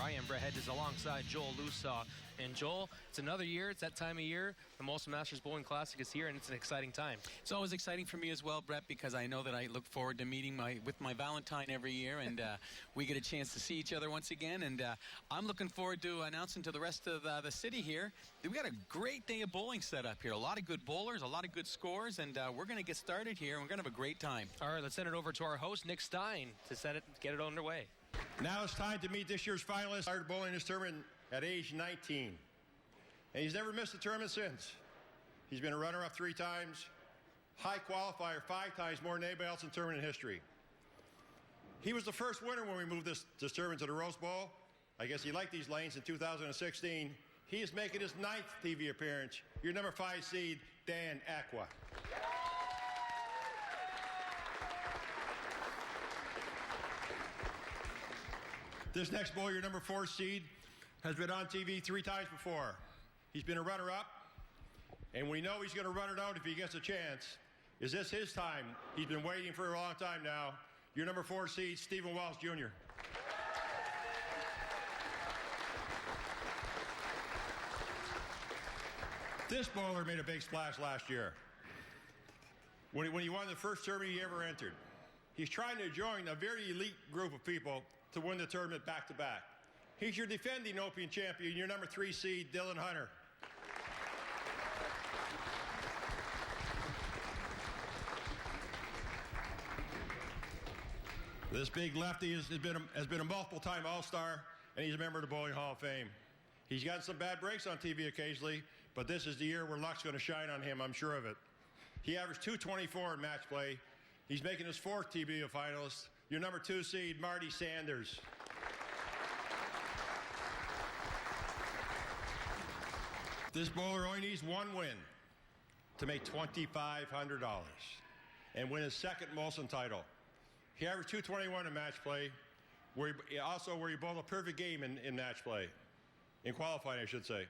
I am Brett Hedges alongside Joel Lusaw. And Joel, it's another year. It's that time of year. The Molson Masters Bowling Classic is here, and it's an exciting time. It's always exciting for me as well, Brett, because I know that I look forward to meeting with my Valentine every year, and we get a chance to see each other once again. And I'm looking forward to announcing to the rest of the city here that we got a great day of bowling set up here. A lot of good bowlers, a lot of good scores, and we're going to get started here, and we're going to have a great time. All right, let's send it over to our host, Nick Stein, to get it underway. Now it's time to meet this year's finalist. Started bowling this tournament at age 19. And he's never missed a tournament since. He's been a runner-up 3 times, high qualifier 5 times, more than anybody else in tournament history. He was the first winner when we moved this tournament to the Rose Bowl. I guess he liked these lanes in 2016. He is making his 9th TV appearance. Your number 5 seed, Dan Aqua. This next bowler, your number 4 seed, has been on TV 3 times before. He's been a runner-up, and we know he's going to run it out if he gets a chance. Is this his time? He's been waiting for a long time now. Your number 4 seed, Wallace Jr. This bowler made a big splash last year when he won the first tournament he ever entered. He's trying to join a very elite group of people to win the tournament back-to-back. He's your defending Open champion, your number 3 seed, Dylan Hunter. This big lefty has been a multiple-time All-Star, and he's a member of the Bowling Hall of Fame. He's gotten some bad breaks on TV occasionally, but this is the year where luck's going to shine on him, I'm sure of it. He averaged .224 in match play. He's making his 4th TV finalist. Your number 2 seed, Marty Sanders. This bowler only needs 1 win to make $2,500 and win his 2nd Molson title. He averaged .221 in match play, where he bowled a perfect game in match play, in qualifying, I should say.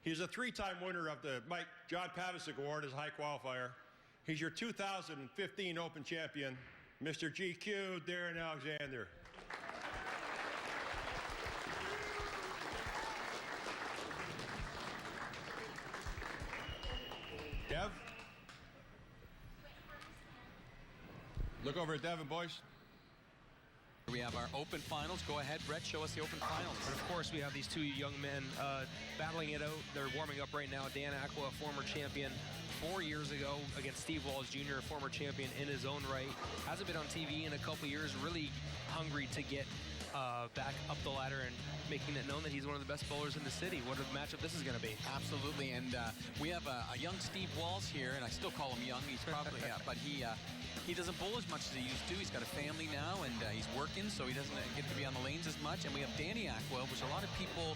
He's a 3-time winner of the John Pavicic Award as a high qualifier. He's your 2015 Open champion, Mr. GQ, Darren Alexander. Dev? Look over at Devin, boys. We have our Open finals. Go ahead, Brett, show us the Open finals. And of course, we have these 2 young men battling it out. They're warming up right now. Dan Aqua, former champion 4 years ago against Steve Wallace Jr., former champion in his own right. Hasn't been on TV in a couple years, really hungry to get back up the ladder and making it known that he's one of the best bowlers in the city. What a matchup this is going to be. Absolutely, and we have a young Steve Walls here, and I still call him young. He's probably, but he doesn't bowl as much as he used to. He's got a family now, and he's working, so he doesn't get to be on the lanes as much. And we have Danny Aqua, which a lot of people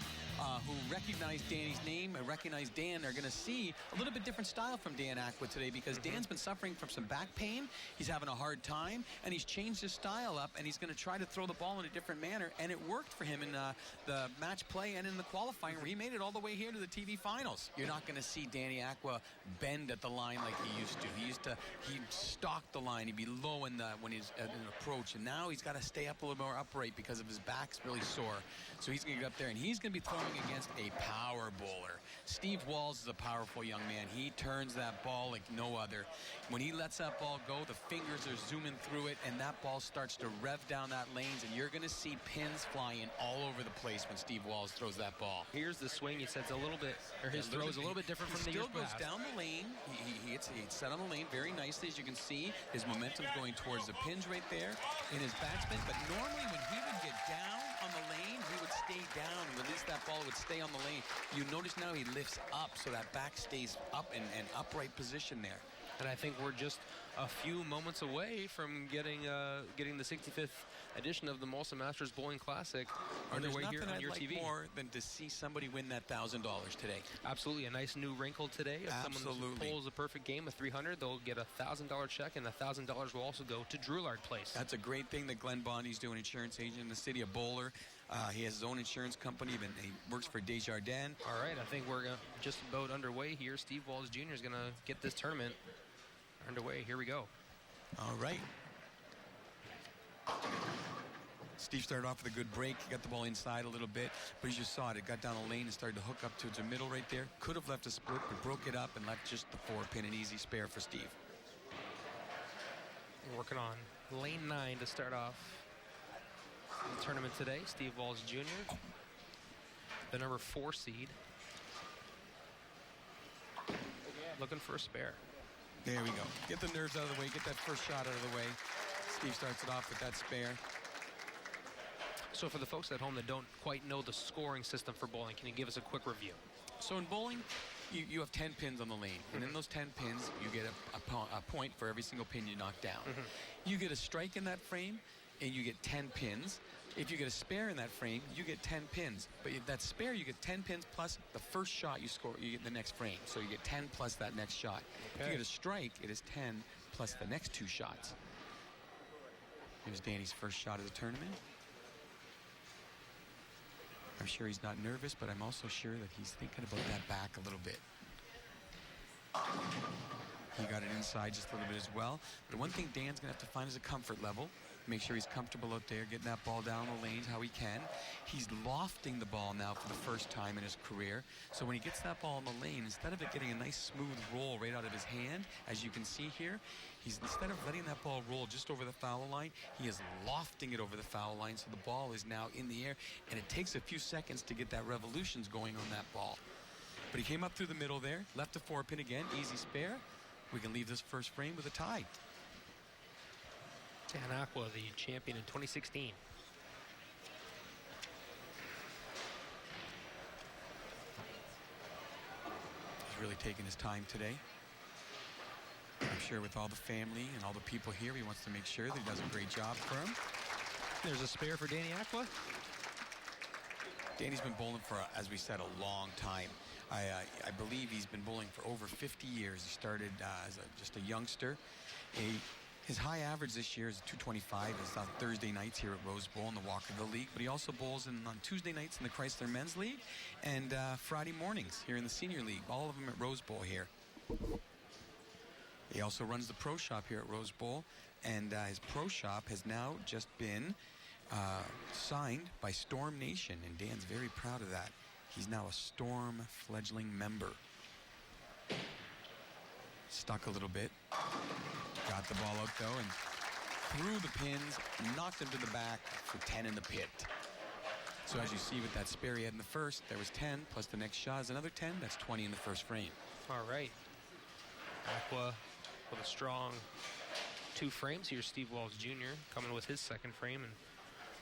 who recognize Danny's name and recognize Dan are going to see a little bit different style from Dan Aqua today, because Dan's been suffering from some back pain. He's having a hard time, and he's changed his style up, and he's going to try to throw the ball in a different manner, and it worked for him in the match play and in the qualifying, where he made it all the way here to the TV finals. You're not going to see Danny Aqua bend at the line like he used to. He'd stalk the line. He'd be low when he's at an approach, and now he's got to stay up a little more upright because of his back's really sore. So he's going to get up there, and he's going to be throwing against a power bowler. Steve Walls is a powerful young man. He turns that ball like no other. When he lets that ball go, the fingers are zooming through it, and that ball starts to rev down that lanes, and you're going to see pins flying all over the place when Steve Walls throws that ball. Here's the swing. He sets a little bit, or his throw is a little bit different from the years past. Still goes down the lane. He's set on the lane very nicely, as you can see. His momentum's going towards the pins right there in his backspin, but normally when he would get down on the lane, he would stay down and release that ball. It would stay on the lane. You notice now he lifts up, so that back stays up in an upright position there. And I think we're just a few moments away from getting the 65th edition of the Molson Masters Bowling Classic underway here on your TV. There's nothing I'd like more than to see somebody win that $1,000 today. Absolutely. A nice new wrinkle today. If someone pulls a perfect game of 300, they'll get a $1,000 check, and the $1,000 will also go to Drillard Place. That's a great thing that Glenn Bondy's doing, insurance agent in the city, a bowler. He has his own insurance company. He works for Desjardins. All right, I think we're just about underway here. Steve Wallace Jr. is going to get this tournament underway. Here we go. All right. Steve started off with a good break. He got the ball inside a little bit, but as you saw it, it got down a lane and started to hook up towards the middle right there. Could have left a split, but broke it up and left just the 4-pin, an easy spare for Steve. Working on lane 9 to start off the tournament today. Steve Wallace Jr., the number 4 seed. Looking for a spare. There we go. Get the nerves out of the way. Get that first shot out of the way. Steve starts it off with that spare. So for the folks at home that don't quite know the scoring system for bowling, can you give us a quick review? So in bowling, you have 10 pins on the lane. And in those 10 pins, you get a point for every single pin you knock down. You get a strike in that frame, and you get 10 pins. If you get a spare in that frame, you get 10 pins. But that spare, you get 10 pins plus the first shot you score, you get in the next frame. So you get 10 plus that next shot. Okay. If you get a strike, it is 10 plus the next 2 shots. Here's Danny's first shot of the tournament. I'm sure he's not nervous, but I'm also sure that he's thinking about that back a little bit. He got it inside just a little bit as well. The one thing Dan's going to have to find is a comfort level. Make sure he's comfortable out there, getting that ball down the lanes how he can. He's lofting the ball now for the first time in his career. So when he gets that ball in the lane, instead of it getting a nice smooth roll right out of his hand, as you can see here, he's, instead of letting that ball roll just over the foul line, he is lofting it over the foul line, so the ball is now in the air, and it takes a few seconds to get that revolutions going on that ball. But he came up through the middle there, left a 4-pin again, easy spare. We can leave this first frame with a tie. Dan Aqua, the champion in 2016. He's really taking his time today. I'm sure with all the family and all the people here, he wants to make sure that he does a great job for him. There's a spare for Danny Aqua. Danny's been bowling for, as we said, a long time. I believe he's been bowling for over 50 years. He started as just a youngster. His high average this year is 225. It's on Thursday nights here at Rose Bowl in the Walkerville League, but he also bowls on Tuesday nights in the Chrysler Men's League and Friday mornings here in the Senior League, all of them at Rose Bowl here. He also runs the Pro Shop here at Rose Bowl, and his Pro Shop has now just been signed by Storm Nation, and Dan's very proud of that. He's now a Storm fledgling member. Stuck a little bit. Got the ball out though and threw the pins, knocked him to the back for 10 in the pit. So as you see with that spare he had in the first, there was 10 plus the next shot is another 10. That's 20 in the first frame. All right. Aqua with a strong 2 frames. Here's Steve Wallace Jr. coming with his second frame. And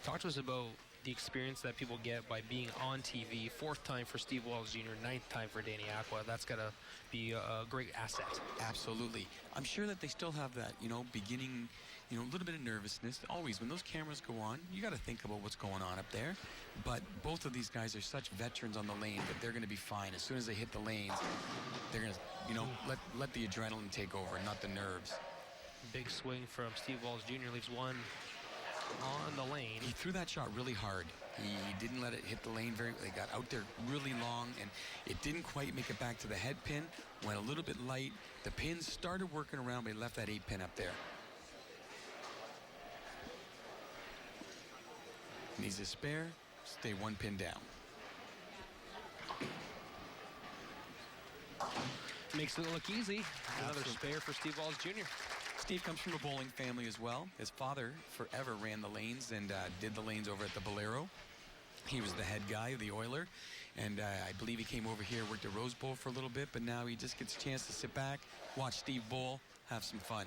talk to us about the experience that people get by being on TV. 4th time for Steve Wallace Jr., 9th time for Danny Aqua. That's got to be a great asset. Absolutely. I'm sure that they still have that, beginning, a little bit of nervousness. Always, when those cameras go on, you got to think about what's going on up there. But both of these guys are such veterans on the lane that they're going to be fine. As soon as they hit the lanes, they're going to, let the adrenaline take over, not the nerves. Big swing from Steve Wallace Jr. leaves one on the lane. He threw that shot really hard. He didn't let it hit the lane they got out there really long, and it didn't quite make it back to the head pin. Went a little bit light. The pins started working around, but he left that 8-pin up there. Needs a spare. Stay 1 pin down. Makes it look easy. Another spare for Steve Wallace Jr. Steve comes from a bowling family as well. His father forever ran the lanes and did the lanes over at the Bolero. He was the head guy, the oiler, and I believe he came over here, worked at Rose Bowl for a little bit, but now he just gets a chance to sit back, watch Steve bowl, have some fun.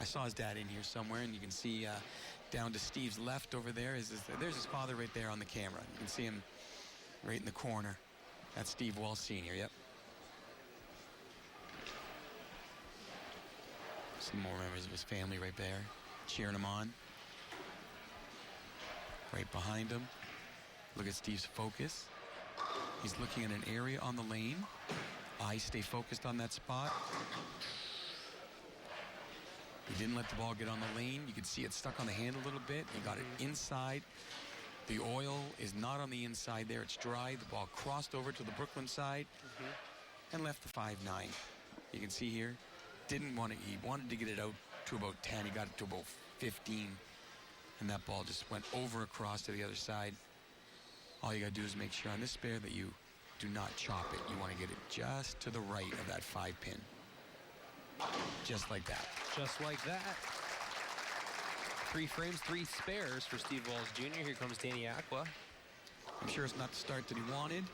I saw his dad in here somewhere, and you can see down to Steve's left over there. There's his father right there on the camera. You can see him right in the corner. That's Steve Wallace Sr., yep. Some more members of his family right there, cheering him on. Right behind him. Look at Steve's focus. He's looking at an area on the lane. Eyes stay focused on that spot. He didn't let the ball get on the lane. You could see it stuck on the hand a little bit. He got it inside. The oil is not on the inside there. It's dry. The ball crossed over to the Brooklyn side and left the 5-9. You can see here. He wanted to get it out to about 10. He got it to about 15. and that ball just went over across to the other side. All you got to do is make sure on this spare that you do not chop it. You want to get it just to the right of that 5-pin. Just like that. Just like that. 3 frames, 3 spares for Steve Wallace Jr. Here comes Danny Aqua. I'm sure it's not the start that he wanted,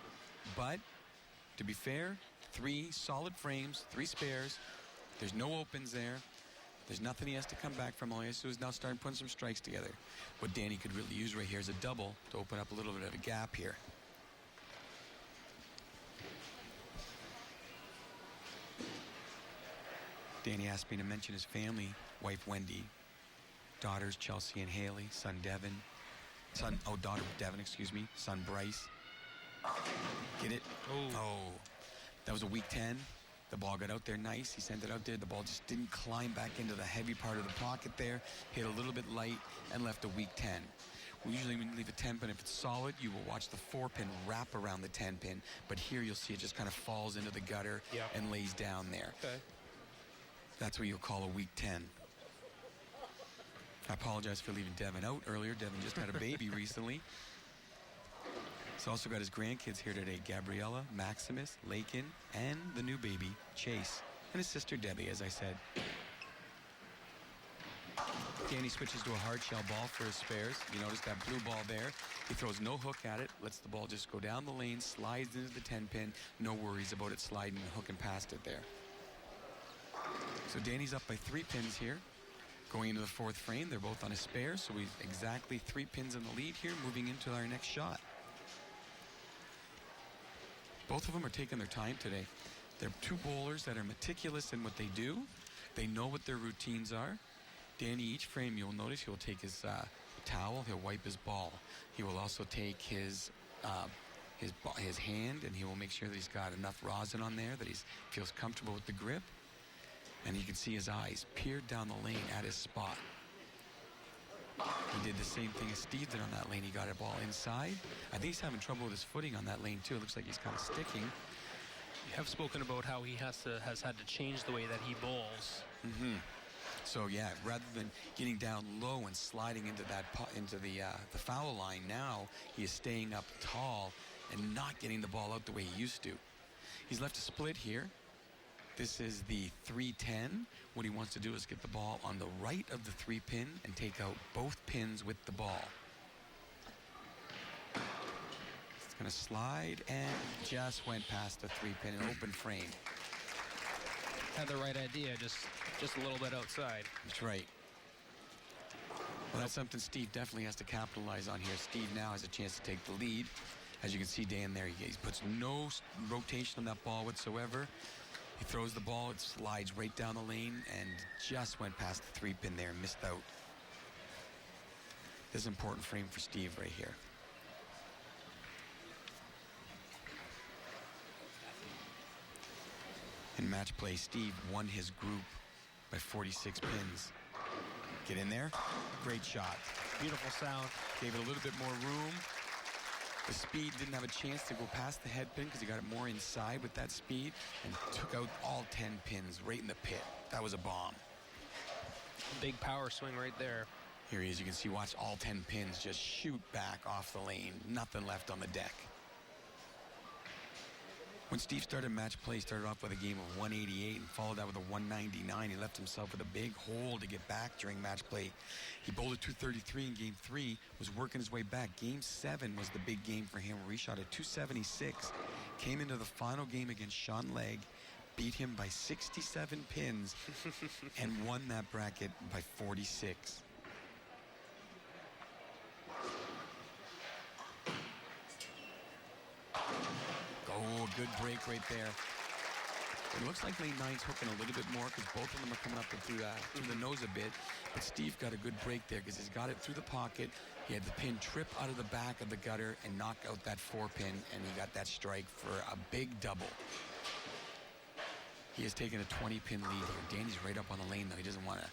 but to be fair, 3 solid frames, 3 spares. There's no opens there. There's nothing he has to come back from. All he has to do is now start putting some strikes together. What Danny could really use right here is a double to open up a little bit of a gap here. Danny asked me to mention his family, wife Wendy, daughters Chelsea and Haley, son Devin, daughter Devin, son Bryce. Get it? Oh, that was a weak 10. The ball got out there nice. He sent it out there. The ball just didn't climb back into the heavy part of the pocket there. Hit a little bit light and left a weak 10. We usually leave a 10-pin. If it's solid, you will watch the 4-pin wrap around the 10-pin. But here you'll see it just kind of falls into the gutter and lays down there. Okay. That's what you'll call a weak 10. I apologize for leaving Devin out earlier. Devin just had a baby recently. He's also got his grandkids here today, Gabriella, Maximus, Lakin, and the new baby, Chase, and his sister Debbie, as I said. Danny switches to a hard shell ball for his spares. You notice that blue ball there. He throws no hook at it, lets the ball just go down the lane, slides into the 10-pin. No worries about it sliding and hooking past it there. So Danny's up by 3 pins here. Going into the 4th frame, they're both on a spare, so we've exactly 3 pins in the lead here, moving into our next shot. Both of them are taking their time today. They're 2 bowlers that are meticulous in what they do. They know what their routines are. Danny, each frame, you'll notice he'll take his towel, he'll wipe his ball. He will also take his hand, and he will make sure that he's got enough rosin on there, that he feels comfortable with the grip. And you can see his eyes peered down the lane at his spot. He did the same thing as Steve did on that lane. He got a ball inside. I think he's having trouble with his footing on that lane, too. It looks like he's kind of sticking. You have spoken about how he has had to change the way that he bowls. Mm-hmm. So, yeah, rather than getting down low and sliding into the foul line, now he is staying up tall and not getting the ball out the way he used to. He's left a split here. This is the 3-10. What he wants to do is get the ball on the right of the 3-pin and take out both pins with the ball. It's going to slide and just went past the 3-pin, an open frame. Had the right idea, just a little bit outside. That's right. Well, that's something Steve definitely has to capitalize on here. Steve now has a chance to take the lead. As you can see, Dan there, he puts no rotation on that ball whatsoever. He throws the ball, it slides right down the lane and just went past the 3-pin there and missed out. This is an important frame for Steve right here. In match play, Steve won his group by 46 pins. Get in there. Great shot. Beautiful sound. Gave it a little bit more room. The speed didn't have a chance to go past the head pin because he got it more inside with that speed and took out all 10 pins right in the pit. That was a bomb. Big power swing right there. Here he is. You can see, watch all 10 pins just shoot back off the lane. Nothing left on the deck. When Steve started match play, he started off with a game of 188 and followed that with a 199. He left himself with a big hole to get back during match play. He bowled a 233 in game 3, was working his way back. Game 7 was the big game for him, where he shot a 276. Came into the final game against Sean Legg, beat him by 67 pins, and won that bracket by 46. Oh, good break right there. It looks like lane 9's hooking a little bit more because both of them are coming up through the nose a bit. But Steve got a good break there because he's got it through the pocket. He had the pin trip out of the back of the gutter and knock out that 4-pin, and he got that strike for a big double. He has taken a 20-pin lead here. Danny's right up on the lane, though. He doesn't want to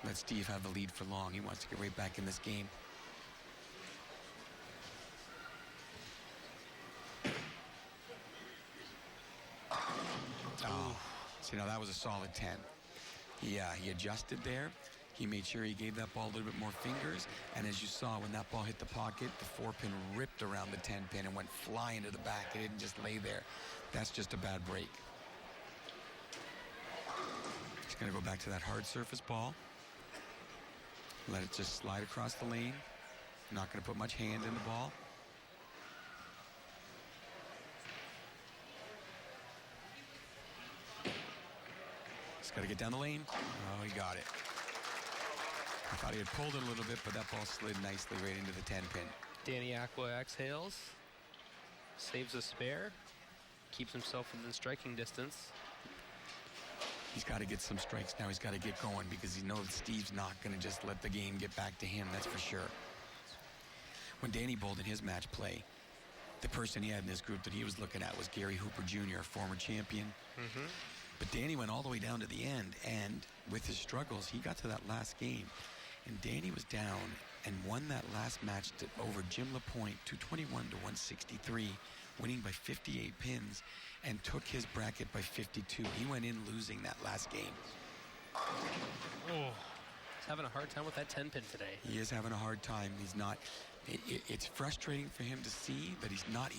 let Steve have the lead for long. He wants to get right back in this game. Oh, see, now that was a solid 10. He adjusted there. He made sure he gave that ball a little bit more fingers, and as you saw, when that ball hit the pocket, the 4-pin ripped around the 10-pin and went flying to the back. It didn't just lay there. That's just a bad break. He's going to go back to that hard surface ball. Let it just slide across the lane. Not going to put much hand in the ball. He's got to get down the lane. Oh, he got it. I thought he had pulled it a little bit, but that ball slid nicely right into the 10-pin. Danny Aqua exhales, saves a spare, keeps himself within striking distance. He's got to get some strikes now. He's got to get going because he knows Steve's not going to just let the game get back to him, that's for sure. When Danny bowled in his match play, the person he had in his group that he was looking at was Gary Hooper Jr., former champion. Mm-hmm. But Danny went all the way down to the end, and with his struggles, he got to that last game. And Danny was down and won that last match over Jim LaPointe, 221 to 163, winning by 58 pins, and took his bracket by 52. He went in losing that last game. Oh, he's having a hard time with that 10-pin today. He is having a hard time. He's not. It's frustrating for him to see that he's not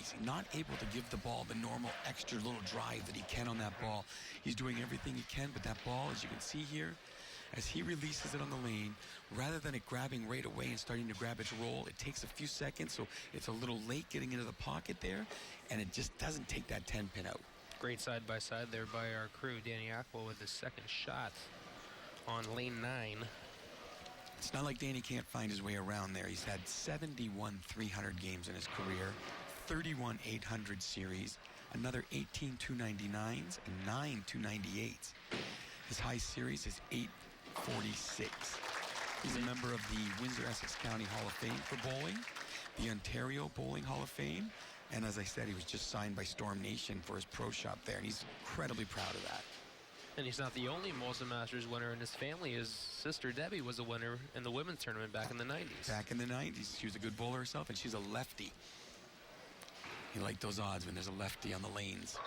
able to give the ball the normal extra little drive that he can on that ball. He's doing everything he can, but that ball, as you can see here, as he releases it on the lane, rather than it grabbing right away and starting to grab its roll, it takes a few seconds, so it's a little late getting into the pocket there, and it just doesn't take that 10-pin out. Great side-by-side there by our crew. Danny Aqua with his second shot on lane 9. It's not like Danny can't find his way around there. He's had 71 300 games in his career, 31 800 series, another 18 299s, and 9 298s. His high series is 846. He's a member of the Windsor Essex County Hall of Fame for bowling, the Ontario Bowling Hall of Fame, and as I said, he was just signed by Storm Nation for his pro shop there, and he's incredibly proud of that. And he's not the only Molson Masters winner in his family. His sister Debbie was a winner in the women's tournament back in the 90s. Back in the 90s. She was a good bowler herself, and she's a lefty. You like those odds when there's a lefty on the lanes.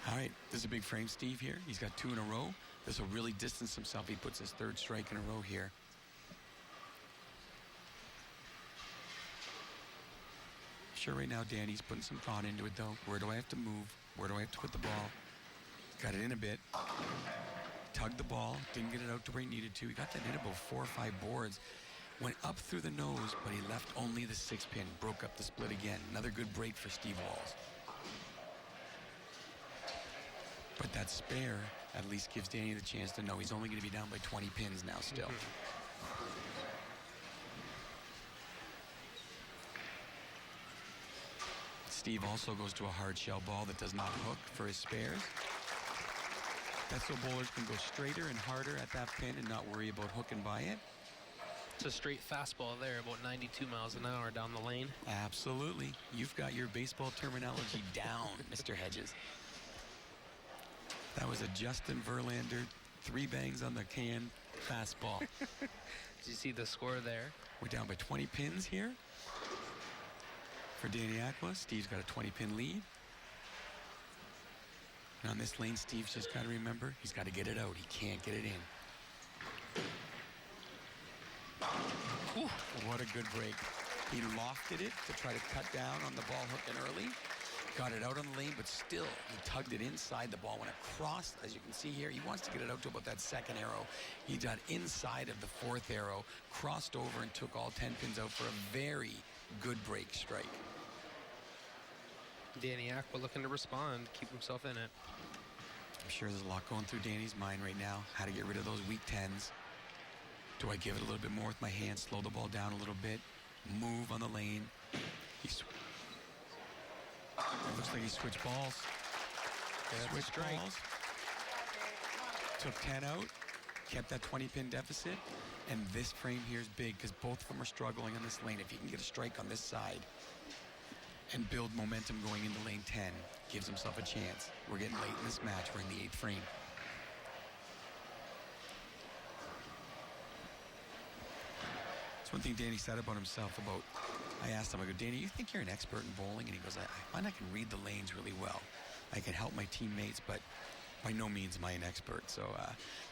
All right, this is a big frame, Steve, here. He's got 2 in a row. This will really distance himself. He puts his 3rd strike in a row here. Sure, right now, Danny's putting some thought into it, though. Where do I have to move? Where do I have to put the ball? Got it in a bit. Tugged the ball. Didn't get it out to where he needed to. He got that in about 4 or 5 boards. Went up through the nose, but he left only the 6-pin. Broke up the split again. Another good break for Steve Walls. But that spare at least gives Danny the chance to know he's only going to be down by 20 pins now still. Steve also goes to a hard shell ball that does not hook for his spares. That's so bowlers can go straighter and harder at that pin and not worry about hooking by it. It's a straight fastball there, about 92 miles an hour down the lane. Absolutely. You've got your baseball terminology down, Mr. Hedges. That was a Justin Verlander 3 bangs on the can fastball. Did you see the score there? We're down by 20 pins here. For Danny Aqua, Steve's got a 20-pin lead. And on this lane, Steve's just got to remember, he's got to get it out. He can't get it in. Ooh, what a good break. He lofted it to try to cut down on the ball hooking early. Got it out on the lane, but still, he tugged it inside. The ball went across, as you can see here. He wants to get it out to about that 2nd arrow. He got inside of the 4th arrow, crossed over, and took all 10 pins out for a very good break strike. Danny Aqua looking to respond, keep himself in it. I'm sure there's a lot going through Danny's mind right now. How to get rid of those weak 10s. Do I give it a little bit more with my hand, slow the ball down a little bit, move on the lane? It looks like he switched balls. Yeah, switched balls. Took 10 out, kept that 20-pin deficit, and this frame here is big because both of them are struggling on this lane. If he can get a strike on this side and build momentum going into lane 10, gives himself a chance. We're getting late in this match. We're in the 8th frame. That's one thing Danny said about himself about, I asked him, I go, Danny, you think you're an expert in bowling? And he goes, I find I can read the lanes really well. I can help my teammates, but by no means am I an expert, so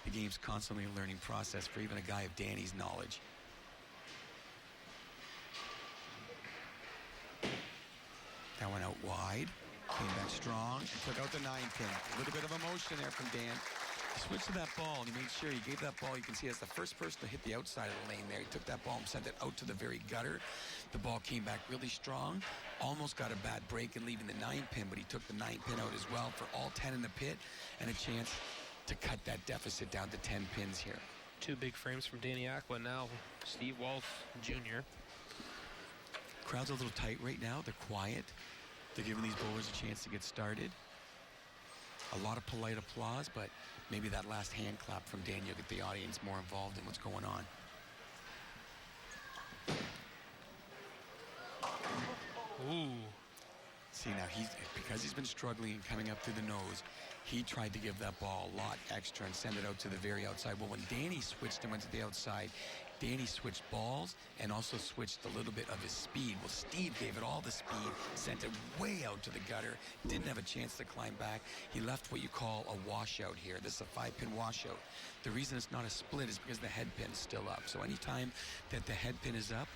the game's constantly a learning process for even a guy of Danny's knowledge. That went out wide, came back strong, and took out the 9-pin. A little bit of emotion there from Dan. He switched to that ball, and he made sure he gave that ball. You can see that's the first person to hit the outside of the lane there. He took that ball and sent it out to the very gutter. The ball came back really strong, almost got a bad break in leaving the 9-pin, but he took the 9-pin out as well for all 10 in the pit, and a chance to cut that deficit down to 10 pins here. 2 big frames from Danny Aqua. Now Steve Wallace Jr. Crowd's a little tight right now. They're quiet. They're giving these bowlers a chance to get started. A lot of polite applause, but maybe that last hand clap from Dan, you'll get the audience more involved in what's going on. Ooh. See, now because he's been struggling and coming up through the nose, he tried to give that ball a lot extra and send it out to the very outside. Well, when Danny switched and went to the outside, Danny switched balls and also switched a little bit of his speed. Well, Steve gave it all the speed, sent it way out to the gutter, didn't have a chance to climb back. He left what you call a washout here. This is a 5-pin washout. The reason it's not a split is because the head pin is still up. So anytime that the head pin is up,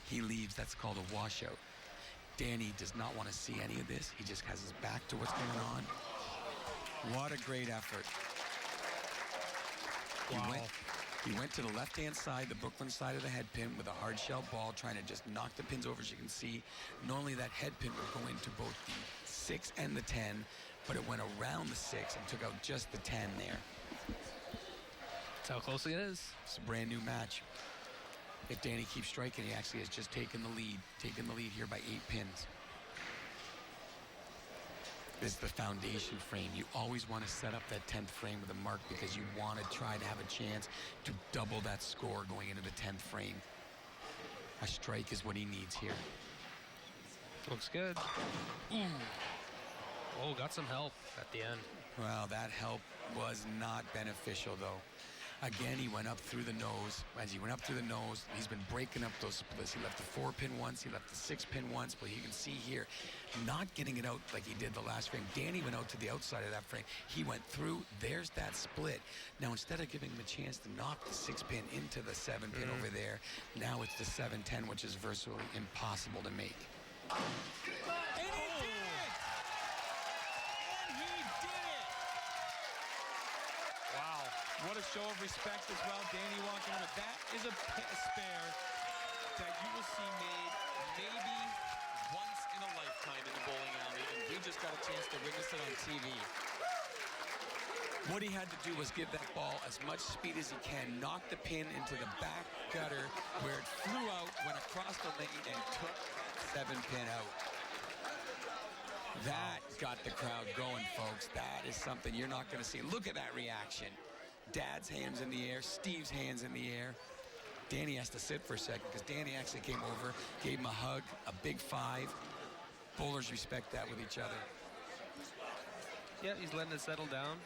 he leaves. That's called a washout. Danny does not want to see any of this. He just has his back to what's going on. What a great effort. Wow. He went to the left-hand side, the Brooklyn side of the head pin with a hard shell ball, trying to just knock the pins over. As you can see, normally that head pin would go into both the 6 and the 10, but it went around the 6 and took out just the 10 there. That's how close it is. It's a brand new match. If Danny keeps striking, he actually has just taken the lead here by 8 pins. This is the foundation frame. You always want to set up that 10th frame with a mark because you want to try to have a chance to double that score going into the 10th frame. A strike is what he needs here. Looks good. Ooh. Oh, got some help at the end. Well, that help was not beneficial, though. Again, he went up through the nose. As he went up through the nose, he's been breaking up those splits. He left the 4-pin once, he left the 6-pin once, but you can see here, not getting it out like he did the last frame. Danny went out to the outside of that frame. He went through. There's that split. Now, instead of giving him a chance to knock the 6-pin into the 7-pin over there, now it's the 7-10, which is virtually impossible to make. And he did it! And he did it! Wow. What a show of respect as well. Danny walking over. That is a spare that you will see made maybe once in a lifetime in the bowling alley, and we just got a chance to witness it on TV. What he had to do was give that ball as much speed as he can, knock the pin into the back gutter where it flew out, went across the lane, and took that 7-pin out. That got the crowd going, folks. That is something you're not going to see. Look at that reaction. Dad's hands in the air, Steve's hands in the air. Danny has to sit for a second because Danny actually came over, gave him a hug, a big 5. Bowlers respect that with each other. Yeah, he's letting it settle down.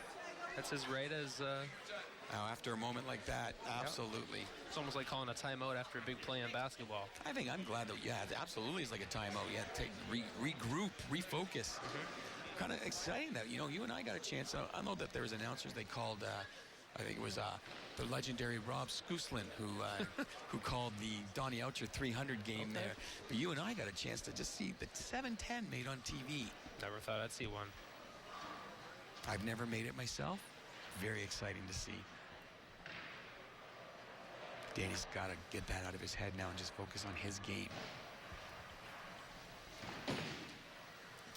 That's his right as... Now, after a moment like that, absolutely. Yep. It's almost like calling a timeout after a big play in basketball. I think I'm glad that, yeah, it absolutely is like a timeout. You have to regroup, refocus. Kind of exciting that, you and I got a chance. I know that there was announcers they called... I think it was the legendary Rob Scousland who called the Donnie Oucher 300 game there. But you and I got a chance to just see the 7-10 made on TV. Never thought I'd see one. I've never made it myself. Very exciting to see. Danny's got to get that out of his head now and just focus on his game.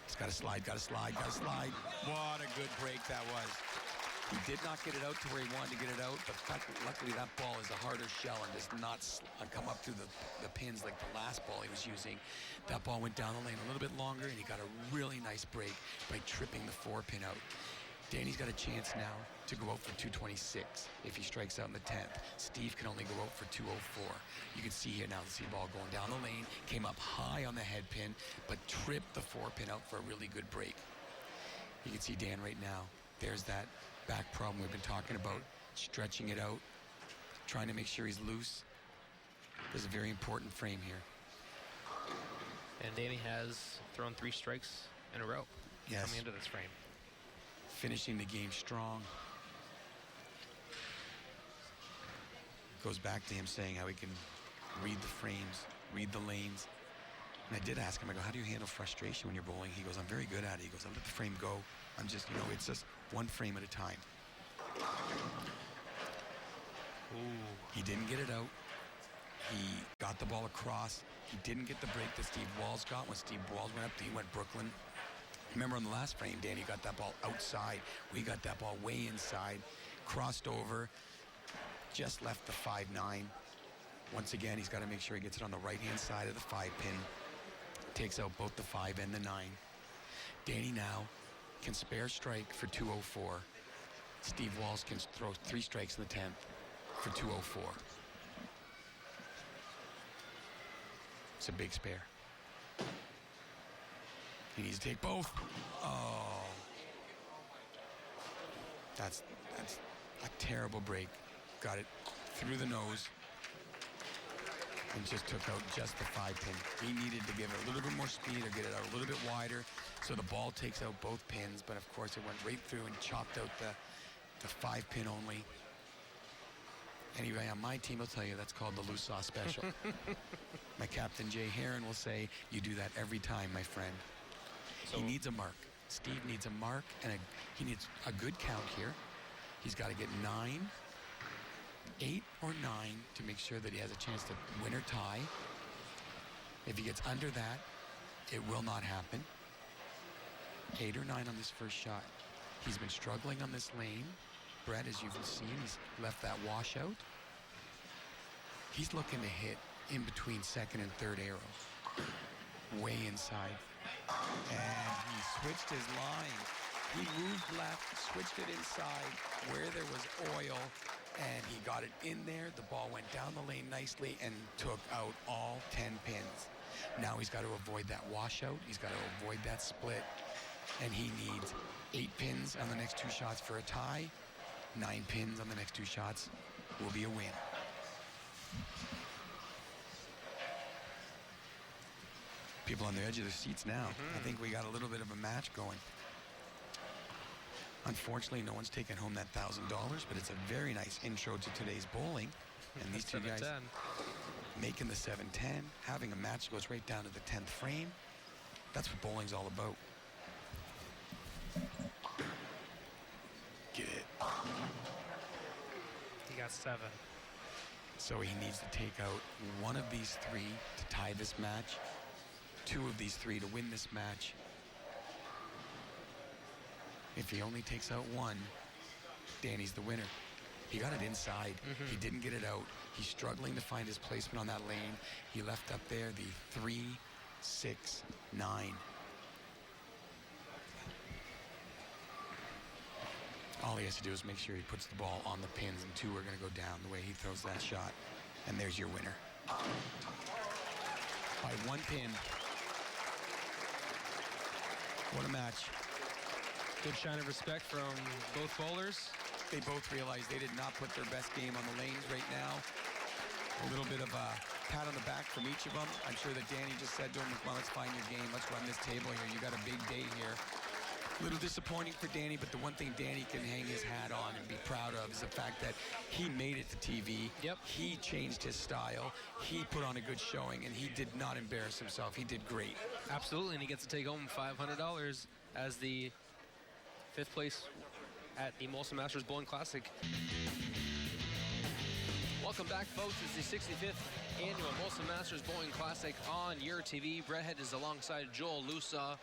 He's got to slide, got to slide, got to slide. What a good break that was. He did not get it out to where he wanted to get it out, but luckily that ball is a harder shell and does not come up through the pins like the last ball he was using. That ball went down the lane a little bit longer, and he got a really nice break by tripping the 4-pin out. Danny's got a chance now to go out for 226 if he strikes out in the 10th. Steve can only go out for 204. You can see here now the ball going down the lane, came up high on the head pin, but tripped the 4-pin out for a really good break. You can see Dan right now. There's that back problem we've been talking about, stretching it out, trying to make sure he's loose. There's a very important frame here. And Danny has thrown 3 strikes in a row coming into this frame. finishing the game strong. Goes back to him saying how he can read the frames, read the lanes. And I did ask him, I go, how do you handle frustration when you're bowling? He goes, I'm very good at it. He goes, I let the frame go. I'm just, it's just one frame at a time. Ooh. He didn't get it out. He got the ball across. He didn't get the break that Steve Walls got. When Steve Walls went up, he went Brooklyn. Remember on the last frame, Danny got that ball outside. We got that ball way inside, crossed over, just left the 5-9. Once again, he's got to make sure he gets it on the right-hand side of the 5-pin. Takes out both the 5 and the 9. Danny now can spare strike for 204. Steve Walls can throw 3 strikes in the 10th for 204. It's a big spare. He needs to take both. Oh. That's a terrible break. Got it through the nose and just took out just the 5-pin. He needed to give it a little bit more speed or get it out a little bit wider so the ball takes out both pins, but of course it went right through and chopped out the 5-pin only. Anyway, on my team, I'll tell you, that's called the loose sauce special. My captain, Jay Heron, will say, you do that every time, my friend. So he needs a mark. Steve needs a mark, and he needs a good count here. He's got to get 9, 8 or 9 to make sure that he has a chance to win or tie. If he gets under that, it will not happen. 8 or 9 on this first shot. He's been struggling on this lane. Brett, as you've seen, he's left that washout. He's looking to hit in between second and third arrow. Way inside. And he switched his line. He moved left, switched it inside where there was oil, and he got it in there. The ball went down the lane nicely and took out all 10 pins. Now he's got to avoid that washout. He's got to avoid that split. And he needs 8 pins on the next 2 shots for a tie. 9 pins on the next 2 shots will be a win. People on the edge of their seats now. I think we got a little bit of a match going. Unfortunately, no one's taken home that $1,000, but it's a very nice intro to today's bowling. And these two guys making the 7-10, having a match that goes right down to the 10th frame. That's what bowling's all about. Get it. He got 7. So he needs to take out one of these 3 to tie this match, 2 of these 3 to win this match. If he only takes out 1, Danny's the winner. He got it inside. He didn't get it out. He's struggling to find his placement on that lane. He left up there the 3, 6, 9. All he has to do is make sure he puts the ball on the pins, and 2 are going to go down the way he throws that shot. And there's your winner. By 1 pin. What a match. Good shine of respect from both bowlers. They both realized they did not put their best game on the lanes right now. A little bit of a pat on the back from each of them. I'm sure that Danny just said to him, well, let's find your game. Let's run this table here. You got a big day here. A little disappointing for Danny, but the one thing Danny can hang his hat on and be proud of is the fact that he made it to TV. Yep. He changed his style. He put on a good showing, and he did not embarrass himself. He did great. Absolutely, and he gets to take home $500 as the 5th place at the Molson Masters Bowling Classic. Welcome back, folks. It's the 65th annual Molson Masters Bowling Classic on your TV. Brett Head is alongside Joel Lusa.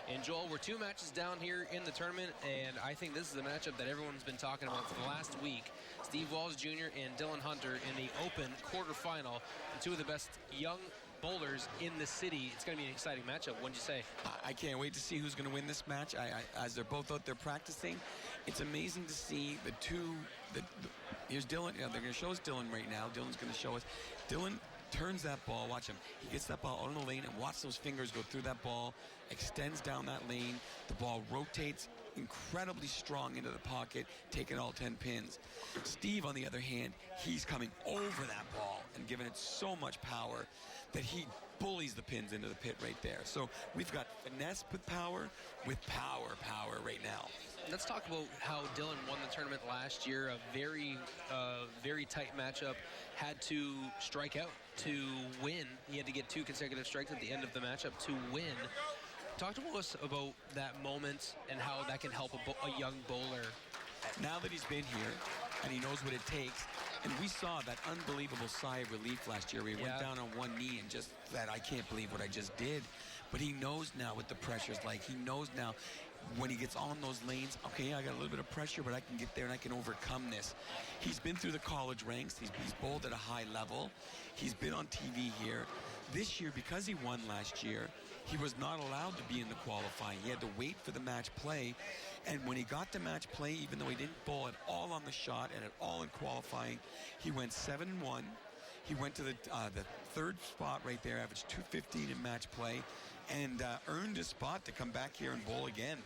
And Joel, we're 2 matches down here in the tournament, and I think this is a matchup that everyone's been talking about for the last week. Steve Wallace Jr. and Dylan Hunter in the Open quarterfinal, and 2 of the best young bowlers in the city. It's going to be an exciting matchup. What'd you say? I can't wait to see who's going to win this match. As they're both out there practicing, it's amazing to see the 2. Here's Dylan. They're going to show us Dylan right now. Dylan's going to show us. Dylan turns that ball. Watch him. He gets that ball out on the lane and watch those fingers go through that ball, extends down that lane. The ball rotates incredibly strong into the pocket, taking all 10 pins. Steve, on the other hand, he's coming over that ball and giving it so much power that he bullies the pins into the pit right there. So we've got finesse with power right now. Let's talk about how Dylan won the tournament last year. A very tight matchup. Had to strike out to win. He had to get 2 consecutive strikes at the end of the matchup to win. Talk to us about that moment and how that can help a young bowler. Now that he's been here and he knows what it takes, and we saw that unbelievable sigh of relief last year. We went down on one knee and just that, I can't believe what I just did. But he knows now what the pressure's like. He knows now when he gets on those lanes, okay, I got a little bit of pressure, but I can get there and I can overcome this. He's been through the college ranks. He's bowled at a high level. He's been on TV here. This year, because he won last year, he was not allowed to be in the qualifying. He had to wait for the match play. And when he got to match play, even though he didn't bowl at all on the shot and at all in qualifying, he went 7-1. He went to the 3rd spot right there, averaged 215 in match play, and earned a spot to come back here and bowl again.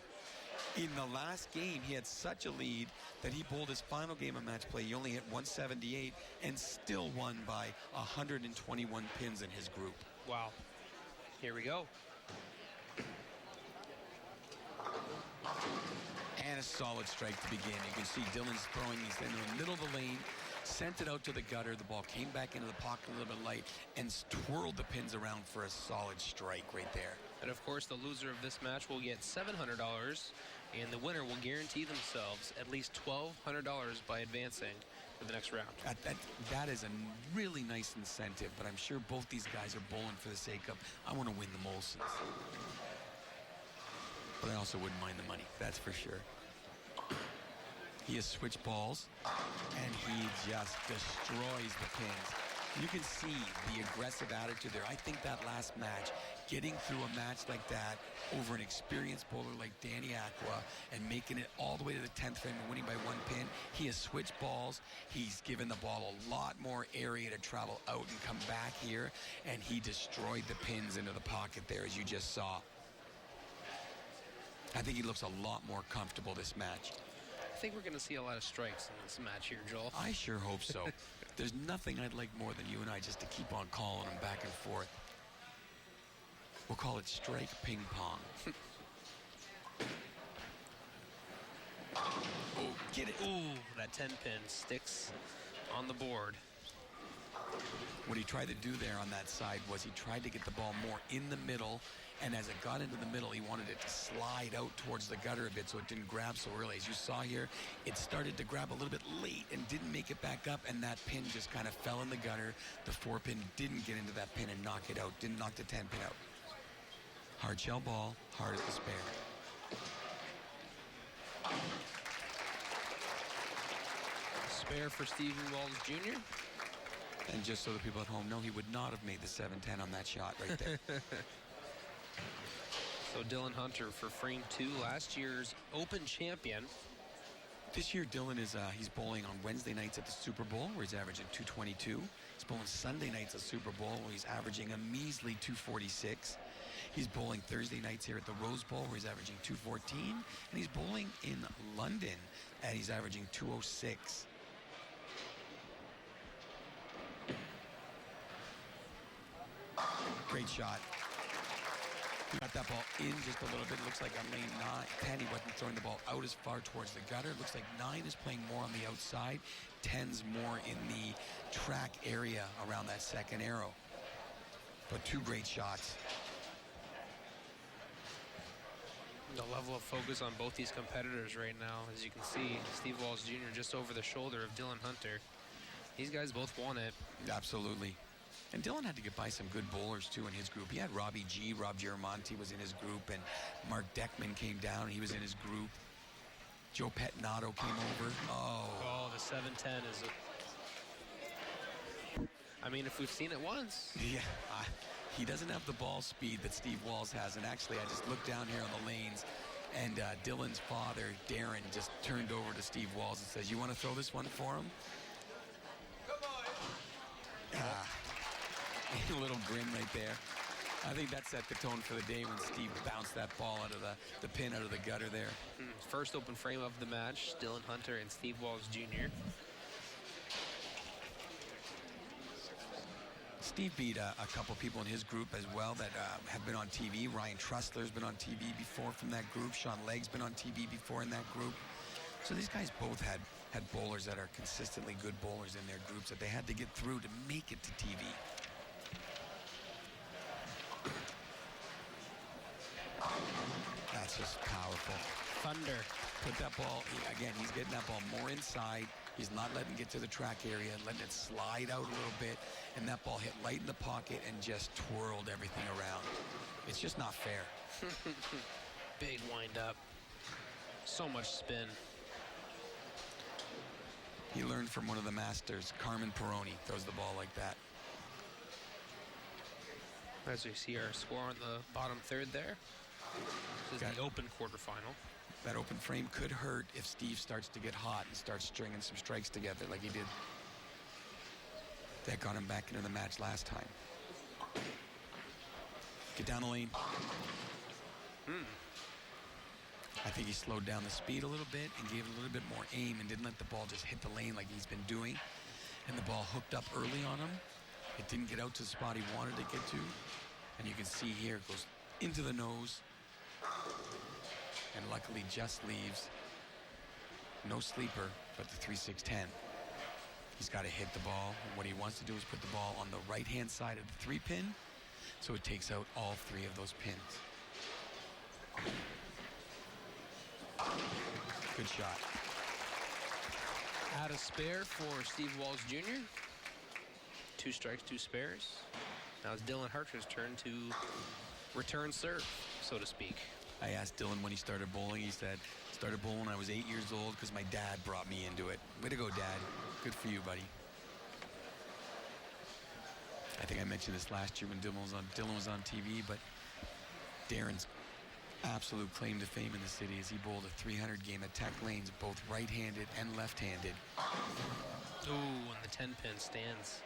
In the last game, he had such a lead that he bowled his final game of match play. He only hit 178 and still won by 121 pins in his group. Wow. Here we go. And a solid strike to begin. You can see Dylan's throwing these into the middle of the lane, sent it out to the gutter. The ball came back into the pocket a little bit light and twirled the pins around for a solid strike right there. And of course, the loser of this match will get $700, and the winner will guarantee themselves at least $1,200 by advancing to the next round. That is a really nice incentive, but I'm sure both these guys are bowling for the sake of, I want to win the Molsons. But I also wouldn't mind the money, that's for sure. He has switched balls, and he just destroys the pins. You can see the aggressive attitude there. I think that last match, getting through a match like that over an experienced bowler like Danny Aqua and making it all the way to the 10th frame and winning by 1 pin, he has switched balls. He's given the ball a lot more area to travel out and come back here, and he destroyed the pins into the pocket there, as you just saw. I think he looks a lot more comfortable this match. I think we're going to see a lot of strikes in this match here, Joel. I sure hope so. There's nothing I'd like more than you and I just to keep on calling them back and forth. We'll call it strike ping pong. Oh, get it. Ooh, that 10-pin sticks on the board. What he tried to do there on that side was he tried to get the ball more in the middle, and as it got into the middle, he wanted it to slide out towards the gutter a bit so it didn't grab so early. As you saw here, it started to grab a little bit late and didn't make it back up, and that pin just kind of fell in the gutter. The 4-pin didn't get into that pin and knock it out, didn't knock the 10-pin out. Hard shell ball, hard as the spare. Spare for Stephen Wallace Jr. And just so the people at home know, he would not have made the 7-10 on that shot right there. So Dylan Hunter for frame 2, last year's Open champion. This year, Dylan is he's bowling on Wednesday nights at the Super Bowl, where he's averaging 222. He's bowling Sunday nights at Super Bowl, where he's averaging a measly 246. He's bowling Thursday nights here at the Rose Bowl, where he's averaging 214. And he's bowling in London, and he's averaging 206. Great shot. He got that ball in just a little bit. It looks like on lane 10, he wasn't throwing the ball out as far towards the gutter. It looks like 9 is playing more on the outside. 10's more in the track area around that second arrow. But 2 great shots. The level of focus on both these competitors right now, as you can see, Steve Wallace Jr. just over the shoulder of Dylan Hunter. These guys both won it. Absolutely. And Dylan had to get by some good bowlers, too, in his group. He had Robbie G. Rob Giramonte was in his group, and Mark Deckman came down. He was in his group. Joe Petnato came over. Oh, the 7-10 is I mean, if we've seen it once. Yeah, he doesn't have the ball speed that Steve Walls has. And actually, I just looked down here on the lanes, and Dylan's father, Darren, just turned over to Steve Walls and says, "You want to throw this one for him?" Come on. A little grin right there. I think that set the tone for the day when Steve bounced that ball out of the pin out of the gutter there. First open frame of the match, Dylan Hunter and Steve Wallace Jr. Steve beat a couple people in his group as well that have been on TV. Ryan Trussler's been on TV before from that group. Sean Legg's been on TV before in that group. So these guys both had bowlers that are consistently good bowlers in their groups that they had to get through to make it to TV. That's just powerful. Thunder. Put that ball, again, he's getting that ball more inside. He's not letting it get to the track area and letting it slide out a little bit. And that ball hit light in the pocket and just twirled everything around. It's just not fair. Big wind up. So much spin. He learned from one of the masters, Carmen Peroni, throws the ball like that. As we see our score on the bottom third there. This is the open quarterfinal. That open frame could hurt if Steve starts to get hot and starts stringing some strikes together like he did. That got him back into the match last time. Get down the lane. I think he slowed down the speed a little bit and gave it a little bit more aim and didn't let the ball just hit the lane like he's been doing. And the ball hooked up early on him. It didn't get out to the spot he wanted to get to. And you can see here it goes into the nose. And luckily just leaves. No sleeper, but the 3-6-10. He's got to hit the ball. And what he wants to do is put the ball on the right-hand side of the 3-pin, so it takes out all 3 of those pins. Good shot. Add a spare for Steve Wallace Jr. 2 strikes, 2 spares. Now it's Dylan Hunter's turn to return serve, so to speak. I asked Dylan when he started bowling. He said, started bowling when I was 8 years old because my dad brought me into it. Way to go, Dad. Good for you, buddy. I think I mentioned this last year when Dylan was on TV, but Darren's absolute claim to fame in the city is he bowled a 300 game at Tech Lanes, both right-handed and left-handed. Ooh, and the 10-pin stands.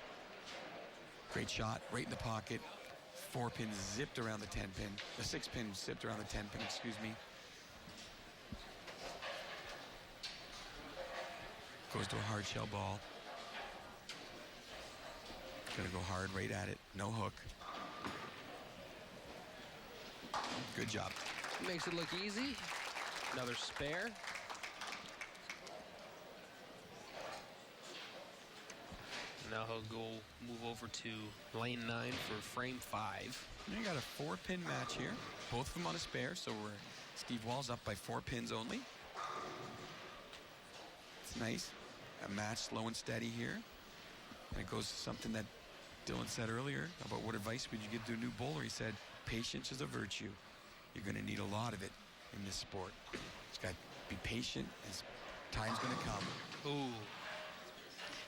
Great shot, right in the pocket. 4 pins zipped around the 10-pin. The 6-pin zipped around the 10-pin, excuse me. Goes to a hard shell ball. Gonna go hard right at it. No hook. Good job. Makes it look easy. Another spare. Now he'll go move over to lane 9 for frame 5. You got a 4-pin match here. Both of them on a spare, so we're Steve Wall's up by 4 pins only. It's nice. A match slow and steady here. And it goes to something that Dylan said earlier about what advice would you give to a new bowler. He said, patience is a virtue. You're going to need a lot of it in this sport. Just got to be patient as time's going to come. Ooh.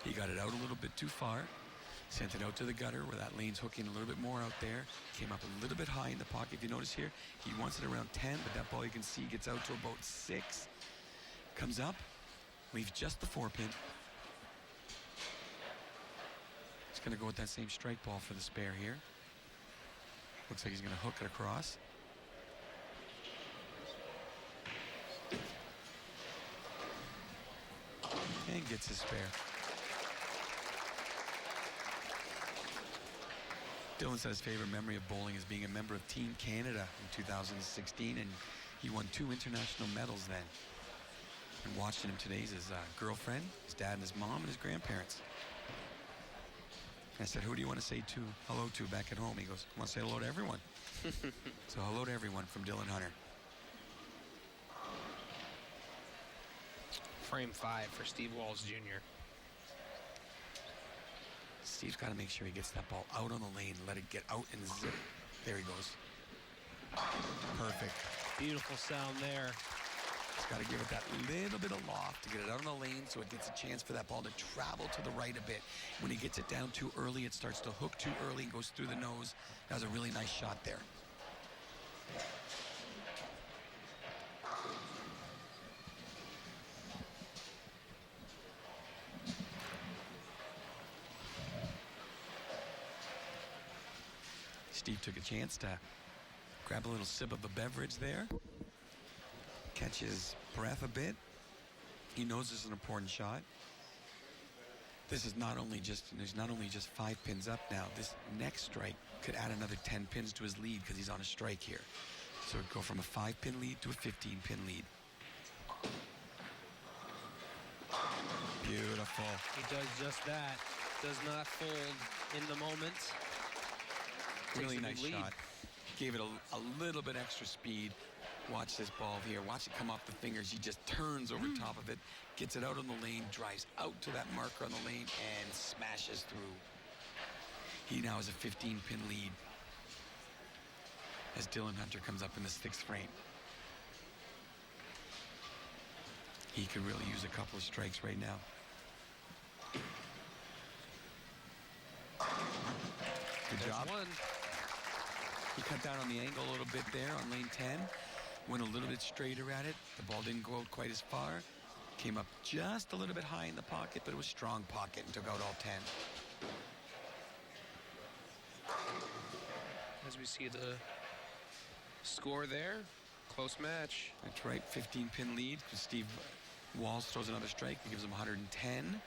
He got it out a little bit too far. Sent it out to the gutter where that lane's hooking a little bit more out there. Came up a little bit high in the pocket. If you notice here, he wants it around 10, but that ball you can see gets out to about 6. Comes up, leaves just the 4-pin. He's going to go with that same strike ball for the spare here. Looks like he's going to hook it across. And gets his spare. Dylan said his favorite memory of bowling is being a member of Team Canada in 2016, and he won 2 international medals then. And watching him today is his girlfriend, his dad and his mom, and his grandparents. And I said, who do you want to say hello to back at home? He goes, I want to say hello to everyone. So hello to everyone from Dylan Hunter. Frame 5 for Steve Wallace Jr. Steve's got to make sure he gets that ball out on the lane, let it get out and zip. There he goes. Perfect. Beautiful sound there. He's got to give it that little bit of loft to get it out on the lane so it gets a chance for that ball to travel to the right a bit. When he gets it down too early, it starts to hook too early and goes through the nose. That was a really nice shot there. Steve took a chance to grab a little sip of a beverage there, catch his breath a bit. He knows this is an important shot. This is there's not only just 5 pins up now. This next strike could add another 10 pins to his lead because he's on a strike here. So it'd go from a 5-pin lead to a 15-pin lead. Beautiful. He does just that. Does not fold in the moment. Really nice shot. Gave it a little bit extra speed. Watch this ball here. Watch it come off the fingers. He just turns over top of it, gets it out on the lane, drives out to that marker on the lane, and smashes through. He now has a 15-pin lead as Dylan Hunter comes up in the 6th frame. He could really use a couple of strikes right now. Good job. One. He cut down on the angle a little bit there on lane 10. Went a little bit straighter at it. The ball didn't go out quite as far. Came up just a little bit high in the pocket, but it was strong pocket and took out all 10. As we see the score there, close match. That's right, 15-pin lead. Steve Walls throws another strike. He gives him 110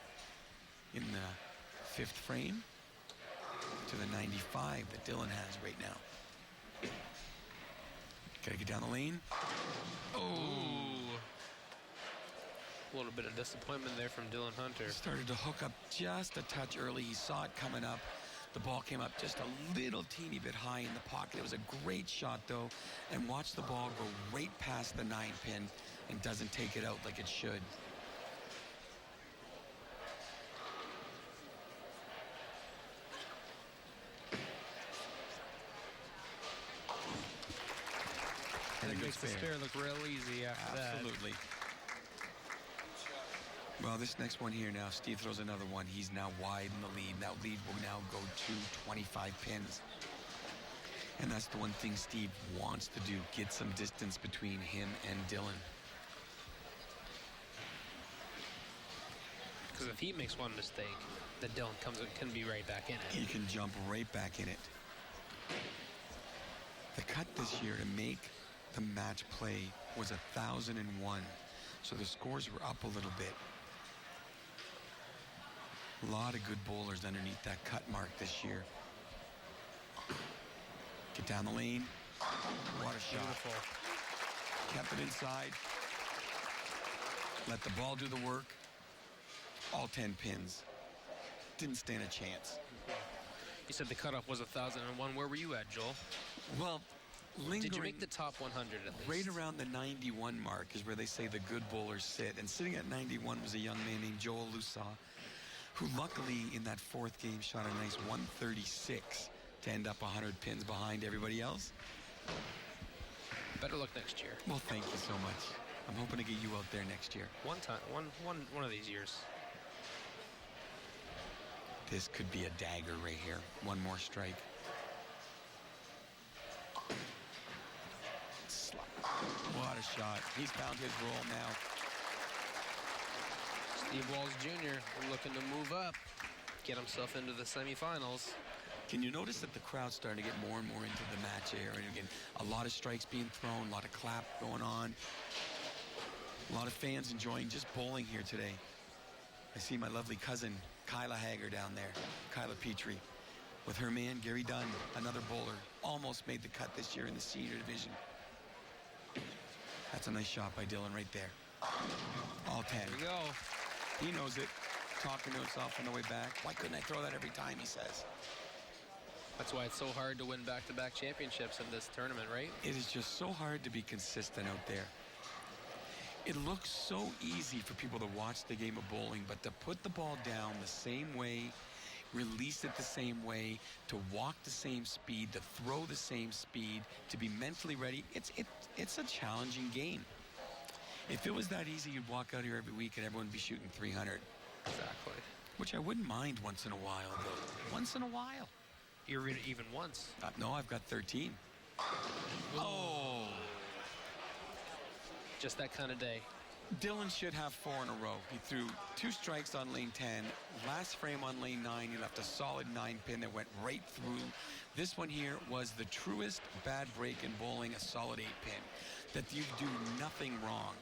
in the 5th frame to the 95 that Dylan has right now. Gotta get down the lane. Oh. A little bit of disappointment there from Dylan Hunter. Started to hook up just a touch early. He saw it coming up. The ball came up just a little teeny bit high in the pocket. It was a great shot, though. And watch the ball go right past the 9-pin and doesn't take it out like it should. It makes the spare look real easy after that. Absolutely. Well, this next one here now, Steve throws another one. He's now wide in the lead. That lead will now go to 25 pins. And that's the one thing Steve wants to do, get some distance between him and Dylan. Because if he makes one mistake, then Dylan can be right back in it. He can jump right back in it. The cut this year to make the match play was 1,001. So the scores were up a little bit. A lot of good bowlers underneath that cut mark this year. Get down the lane. What a shot. Beautiful. Kept it inside. Let the ball do the work. All 10 pins. Didn't stand a chance. You said the cutoff was 1,001. Where were you at, Joel? Well, lingering. Did you make the top 100 at least? Right around the 91 mark is where they say the good bowlers sit. And sitting at 91 was a young man named Joel Lusaw, who luckily in that 4th game shot a nice 136 to end up 100 pins behind everybody else. Better luck next year. Well, thank you so much. I'm hoping to get you out there next year. One of these years. This could be a dagger right here. One more strike. What a shot. He's found his role now. Steve Wallace Jr. looking to move up, get himself into the semifinals. Can you notice that the crowd's starting to get more and more into the match area? And again, a lot of strikes being thrown, a lot of clap going on. A lot of fans enjoying just bowling here today. I see my lovely cousin, Kyla Hager, down there. Kyla Petrie. With her man, Gary Dunn, another bowler. Almost made the cut this year in the senior division. That's a nice shot by Dylan right there. All 10. Here we go. He knows it. Talking to himself on the way back. Why couldn't I throw that every time, he says. That's why it's so hard to win back-to-back championships in this tournament, right? It is just so hard to be consistent out there. It looks so easy for people to watch the game of bowling, but to put the ball down the same way, release it the same way, to walk the same speed, to throw the same speed, to be mentally ready, it's a challenging game. If it was that easy, you'd walk out here every week and everyone would be shooting 300. Exactly. Which I wouldn't mind once in a while, though. Once in a while. You're in even once. No, I've got 13. Oh! Just that kind of day. Dylan should have 4 in a row. He threw 2 strikes on lane 10. Last frame on lane 9, he left a solid 9-pin that went right through. This one here was the truest bad break in bowling, a solid 8-pin. That you do nothing wrong.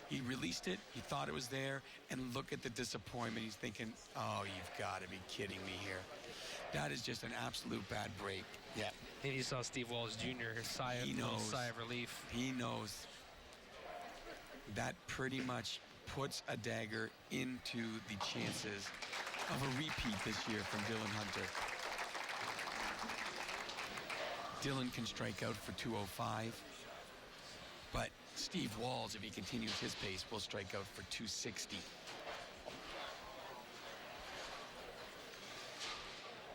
He released it, he thought it was there, and look at the disappointment. He's thinking, oh, you've got to be kidding me here. That is just an absolute bad break. Yeah. And you saw Steve Wallace Jr. sigh of relief. He knows. That pretty much puts a dagger into the chances of a repeat this year from Dylan Hunter. Dylan can strike out for 205, but Steve Walls, if he continues his pace, will strike out for 260.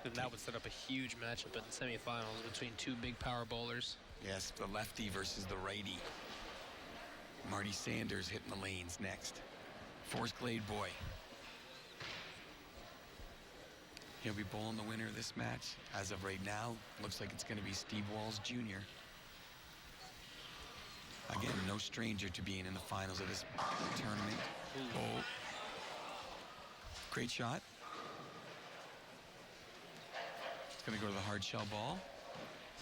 And that would set up a huge matchup in the semifinals between 2 big power bowlers. Yes, the lefty versus the righty. Marty Sanders hitting the lanes next. Forrest Glade boy. He'll be bowling the winner of this match. As of right now, looks like it's going to be Steve Walls Jr. Again, no stranger to being in the finals of this tournament. Oh. Great shot. It's going to go to the hard shell ball.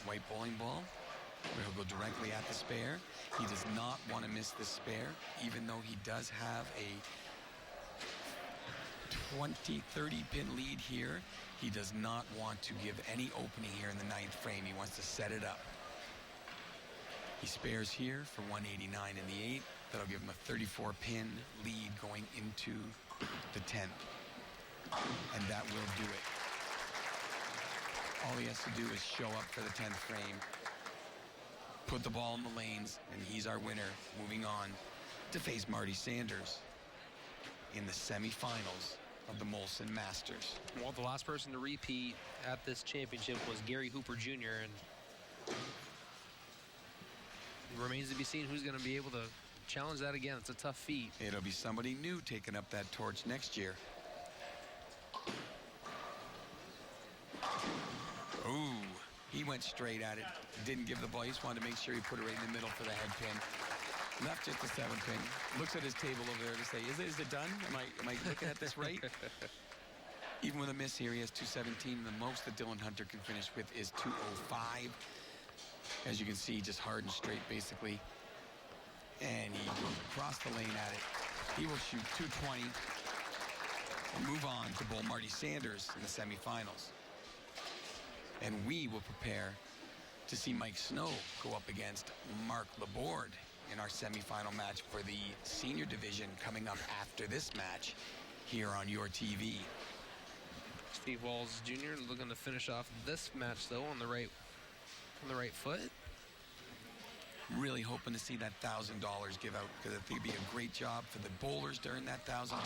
White bowling ball. He'll go directly at the spare. He does not want to miss the spare, even though he does have a 20, 30-pin lead here. He does not want to give any opening here in the 9th frame. He wants to set it up. He spares here for 189 in the 8th. That'll give him a 34-pin lead going into the 10th. And that will do it. All he has to do is show up for the 10th frame, put the ball in the lanes, and he's our winner. Moving on to face Marty Sanders in the semifinals of the Molson Masters. Well, the last person to repeat at this championship was Gary Hooper Jr. and it remains to be seen who's going to be able to challenge that again. It's a tough feat. It'll be somebody new taking up that torch next year. Ooh, he went straight at it. Didn't give the ball. He just wanted to make sure he put it right in the middle for the head pin. Left just the 7th pin. Looks at his table over there to say, is it done? Am I looking at this right? Even with a miss here, he has 217. The most that Dylan Hunter can finish with is 205. As you can see, just hard and straight, basically. And he goes across the lane at it. He will shoot 220 and move on to bowl Marty Sanders in the semifinals. And we will prepare to see Mike Snow go up against Mark Laborde in our semifinal match for the senior division coming up after this match here on your TV. Steve Walls Jr. looking to finish off this match though on the right foot. Really hoping to see that $1,000 give out, because I think it'd be a great job for the bowlers to earn that $1,000,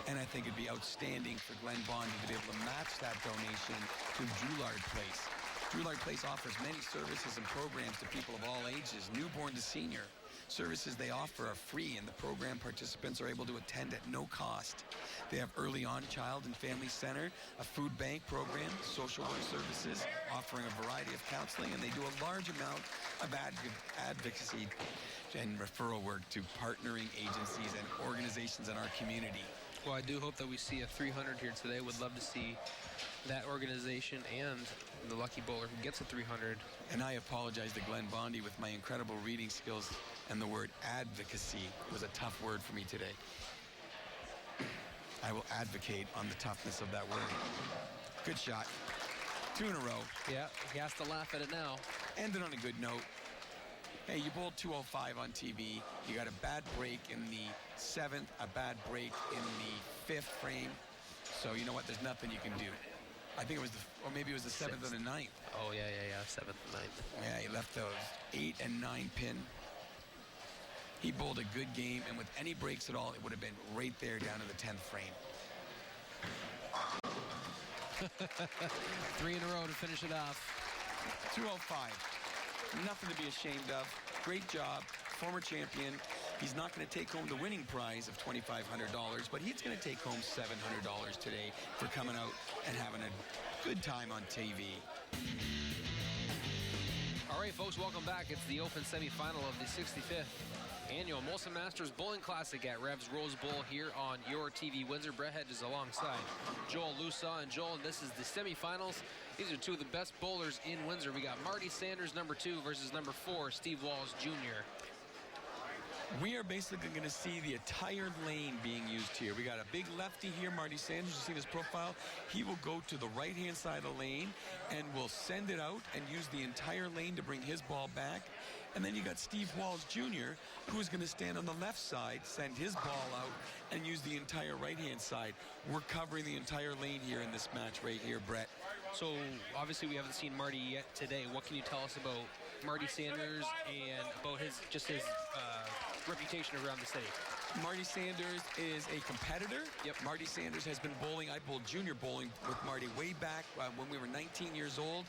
and I think it'd be outstanding for Glenn Bondi to be able to match that donation to Drouillard Place. Drouillard Place offers many services and programs to people of all ages, newborn to senior. Services they offer are free, and the program participants are able to attend at no cost. They have early on child and family center, a food bank program, social work services, offering a variety of counseling, and they do a large amount of advocacy and referral work to partnering agencies and organizations in our community. Well, I do hope that we see a 300 here today. Would love to see that organization and the lucky bowler who gets a 300. And I apologize to Glenn Bondi with my incredible reading skills, and the word advocacy was a tough word for me today. I will advocate on the toughness of that word. Good shot. 2 in a row. Yeah, he has to laugh at it now. Ended on a good note. Hey, you bowled 205 on TV. You got a bad break in the 7th, a bad break in the 5th frame. So you know what? There's nothing you can do. I think it was or maybe it was the 7th and the 9th. Oh, yeah. 7th and 9th. Yeah, he left those 8 and 9 pin. He bowled a good game, and with any breaks at all, it would have been right there down to the 10th frame. 3 in a row to finish it off. 205. Nothing to be ashamed of. Great job. Former champion. He's not going to take home the winning prize of $2,500, but he's going to take home $700 today for coming out and having a good time on TV. All right, folks, welcome back. It's the Open semifinal of the 65th annual Molson Masters Bowling Classic at Revs Rose Bowl here on your TV. Windsor Brett Hedges alongside Joel Lusaw. And Joel, this is the semifinals. These are two of the best bowlers in Windsor. We got Marty Sanders, number 2, versus number 4, Steve Wallace Jr. We are basically going to see the entire lane being used here. We got a big lefty here, Marty Sanders. You see his profile. He will go to the right-hand side of the lane and will send it out and use the entire lane to bring his ball back. And then you got Steve Wallace Jr., who is going to stand on the left side, send his ball out, and use the entire right-hand side. We're covering the entire lane here in this match right here, Brett. So, obviously, we haven't seen Marty yet today. What can you tell us about Marty Sanders and about his reputation around the city? Marty Sanders is a competitor. Yep. Marty Sanders has been bowling. I bowled junior bowling with Marty way back when we were 19 years old.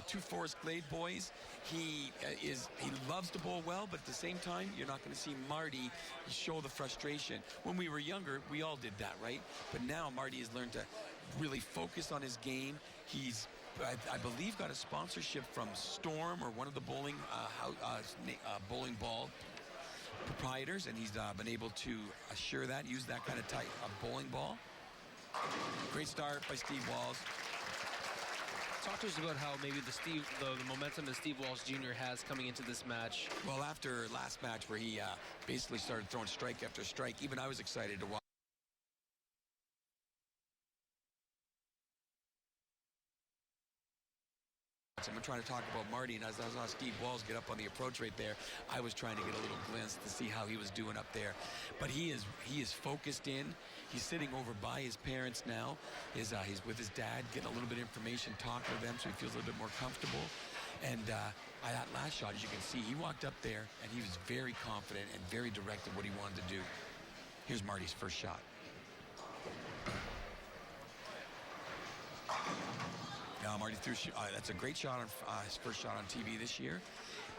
2 Forest Glade boys. He loves to bowl well, but at the same time, you're not going to see Marty show the frustration. When we were younger, we all did that, right? But now Marty has learned to really focus on his game. He's, I believe, got a sponsorship from Storm or one of the bowling ball proprietors, and he's been able to assure that, use that kind of type of bowling ball. Great start by Steve Wallace. Talk to us about how maybe the momentum that Steve Wallace Jr. has coming into this match. Well, after last match where he basically started throwing strike after strike, even I was excited to watch. And we're trying to talk about Marty, and as I saw Steve Wallace get up on the approach right there, I was trying to get a little glimpse to see how he was doing up there. But he is focused in. He's sitting over by his parents now. He's with his dad, getting a little bit of information, talking to them, so he feels a little bit more comfortable. And that last shot, as you can see, he walked up there, and he was very confident and very direct in what he wanted to do. Here's Marty's first shot. Marty threw. That's a great shot on his first shot on TV this year.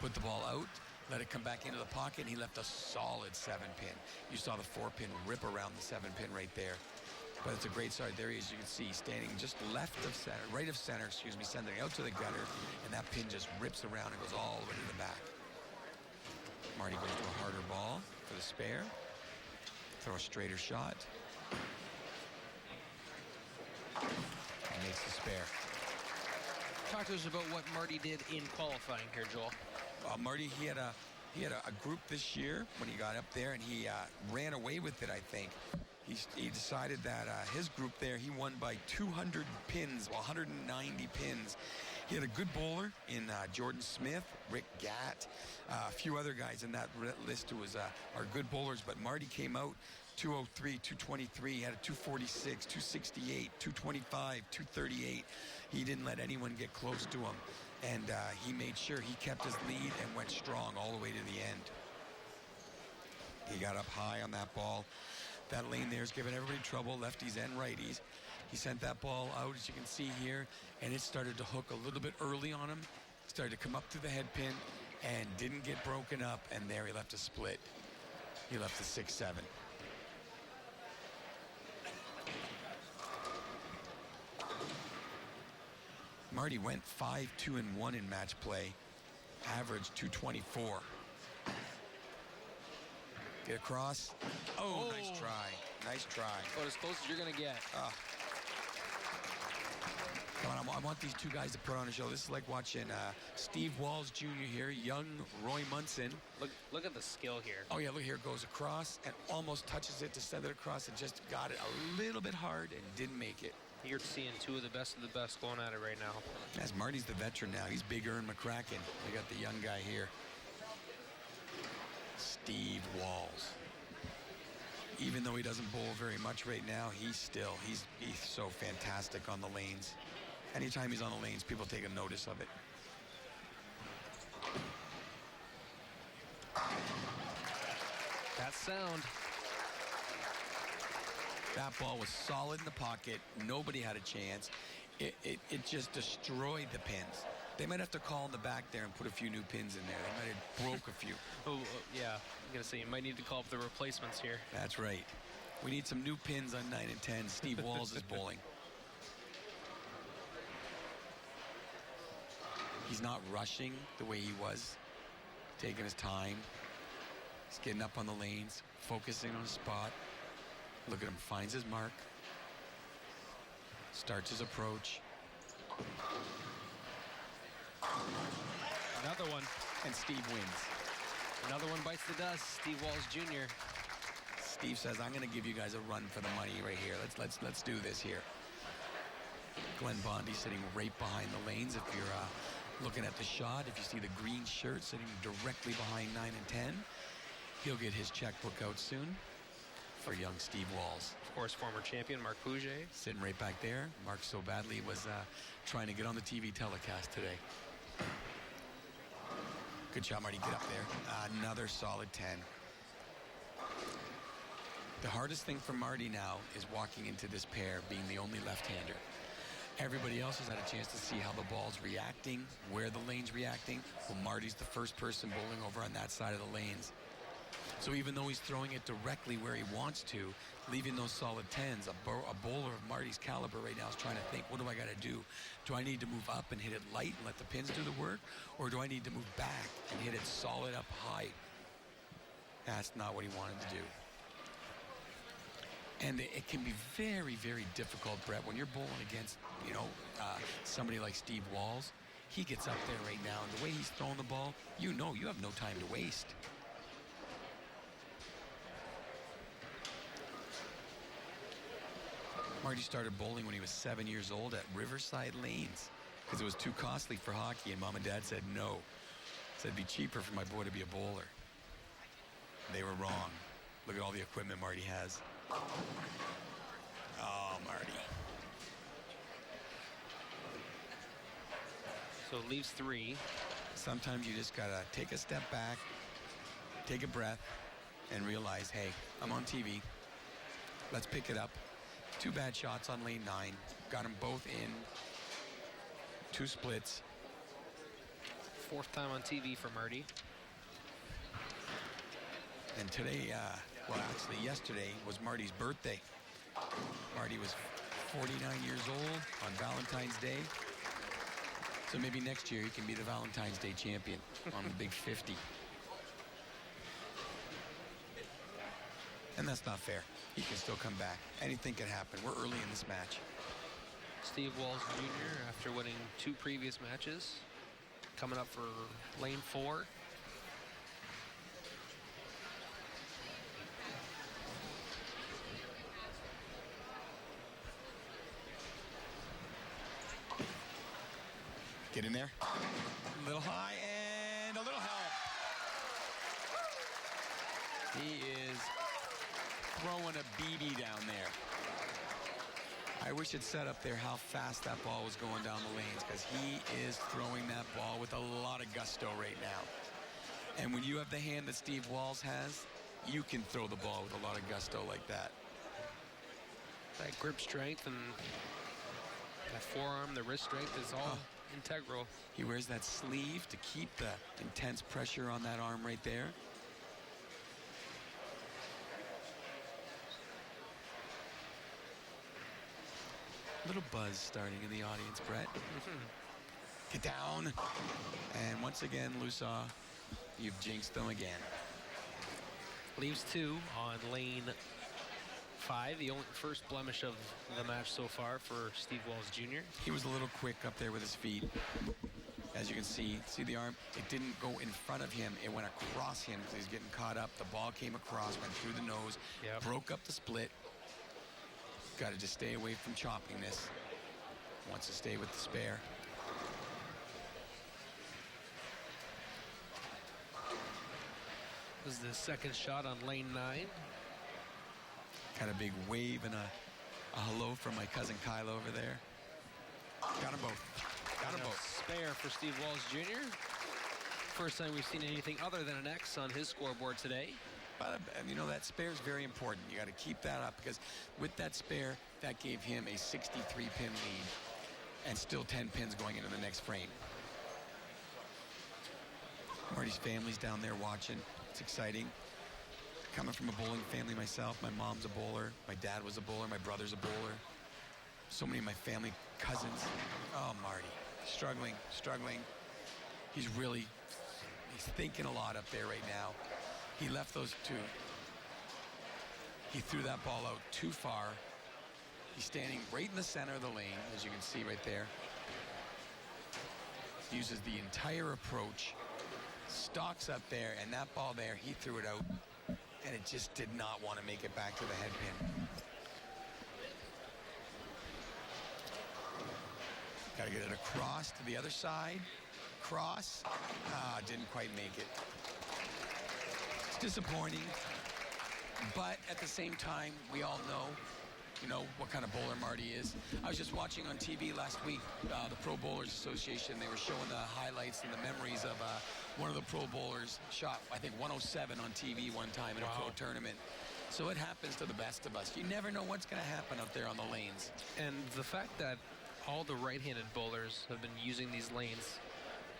Put the ball out, let it come back into the pocket, and he left a solid 7-pin. You saw the 4-pin rip around the 7-pin right there. But it's a great start. There he is, you can see, standing just left of center, right of center, sending out to the gutter, and that pin just rips around and goes all the way to the back. Marty goes to a harder ball for the spare. Throw a straighter shot. And makes the spare. Talk to us about what Marty did in qualifying here, Joel. Marty, he had a group this year when he got up there, and he ran away with it, I think. He decided that his group there, he won by 200 pins, 190 pins. He had a good bowler in Jordan Smith, Rick Gatt, a few other guys in that list who are good bowlers, but Marty came out 203, 223, he had a 246, 268, 225, 238. He didn't let anyone get close to him, and he made sure he kept his lead and went strong all the way to the end. He got up high on that ball. That lane there is giving everybody trouble, lefties and righties. He sent that ball out, as you can see here, and it started to hook a little bit early on him. Started to come up through the head pin and didn't get broken up, and there he left a split. He left the 6-7. Marty went 5-2-1 in match play, average 224. Get across. Oh, nice try. Nice try. About as close as you're going to get. Come on, I want these two guys to put on a show. This is like watching Steve Wallace Jr. here, young Roy Munson. Look at the skill here. Oh, yeah, look here. It goes across and almost touches it to send it across and just got it a little bit hard and didn't make it. You're seeing two of the best going at it right now. As Marty's the veteran now. He's bigger than McCracken. They got the young guy here. Steve Wallace. Even though he doesn't bowl very much right now, he's so fantastic on the lanes. Anytime he's on the lanes, people take a notice of it. That sound. That ball was solid in the pocket. Nobody had a chance. It just destroyed the pins. They might have to call in the back there and put a few new pins in there. They might have broke a few. Yeah. I'm going to say you might need to call up the replacements here. That's right. We need some new pins on 9 and 10. Steve Wallace is bowling. He's not rushing the way he was, taking his time. He's getting up on the lanes, focusing on his spot. Look at him, finds his mark. Starts his approach. Another one. And Steve wins. Another one bites the dust. Steve Wallace Jr. Steve says, I'm going to give you guys a run for the money right here. Let's do this here. Glenn Bondy sitting right behind the lanes. If you're looking at the shot, if you see the green shirt sitting directly behind 9 and 10, he'll get his checkbook out soon for young Steve Walls. Of course, former champion Mark Pouget. Sitting right back there. Mark so badly was trying to get on the TV telecast today. Good shot, Marty. Get up there. Another solid 10. The hardest thing for Marty now is walking into this pair being the only left-hander. Everybody else has had a chance to see how the ball's reacting, where the lane's reacting. Well, Marty's the first person bowling over on that side of the lanes. So even though he's throwing it directly where he wants to, leaving those solid 10s, a bowler of Marty's caliber right now is trying to think, what do I got to do? Do I need to move up and hit it light and let the pins do the work? Or do I need to move back and hit it solid up high? That's not what he wanted to do. And it can be very, very difficult, Brett, when you're bowling against, somebody like Steve Walls. He gets up there right now, and the way he's throwing the ball, you have no time to waste. Marty started bowling when he was 7 years old at Riverside Lanes because it was too costly for hockey, and Mom and Dad said no. Said it'd be cheaper for my boy to be a bowler. They were wrong. Look at all the equipment Marty has. Oh, Marty. So it leaves 3. Sometimes you just gotta take a step back, take a breath, and realize, hey, I'm on TV. Let's pick it up. 2 bad shots on lane 9. Got them both in. 2 splits. 4th time on TV for Marty. And today, actually yesterday was Marty's birthday. Marty was 49 years old on Valentine's Day. So maybe next year he can be the Valentine's Day champion on the big 50. And that's not fair. He can still come back. Anything can happen. We're early in this match. Steve Walls Jr., after winning 2 previous matches, coming up for lane 4. Get in there. A little high and a little help. He is throwing a BB down there. I wish it set up there how fast that ball was going down the lanes, because he is throwing that ball with a lot of gusto right now. And when you have the hand that Steve Walls has, you can throw the ball with a lot of gusto like that. That grip strength and that forearm, the wrist strength is all integral. He wears that sleeve to keep the intense pressure on that arm right there. Little buzz starting in the audience, Brett. Get down. And once again, Lusaw, you've jinxed them again. Leaves 2 on lane 5, the only first blemish of the match so far for Steve Walls Jr. He was a little quick up there with his feet. As you can see the arm, it didn't go in front of him, it went across him because he's getting caught up. The ball came across, went through the nose, broke up the split. Got to just stay away from chopping this. Wants to stay with the spare. This is the second shot on lane 9. Got a big wave and a hello from my cousin Kyle over there. Got them both. Got them both. Spare for Steve Walls Jr. First time we've seen anything other than an X on his scoreboard today. But, that spare is very important. You got to keep that up, because with that spare, that gave him a 63-pin lead and still 10 pins going into the next frame. Marty's family's down there watching. It's exciting. Coming from a bowling family myself, my mom's a bowler, my dad was a bowler, my brother's a bowler. So many of my family, cousins. Oh, Marty, struggling. He's thinking a lot up there right now. He left those two. He threw that ball out too far. He's standing right in the center of the lane, as you can see right there. Uses the entire approach. Stalks up there, and that ball there, he threw it out. And it just did not want to make it back to the head pin. Got to get it across to the other side. Cross. Didn't quite make it. It's disappointing. But at the same time, we all know, you know, what kind of bowler Marty is. I was just watching on TV last week, the Pro Bowlers Association. They were showing the highlights and the memories of one of the Pro Bowlers shot, I think, 107 on TV one time in a pro tournament. So it happens to the best of us. You never know what's going to happen out there on the lanes. And the fact that all the right-handed bowlers have been using these lanes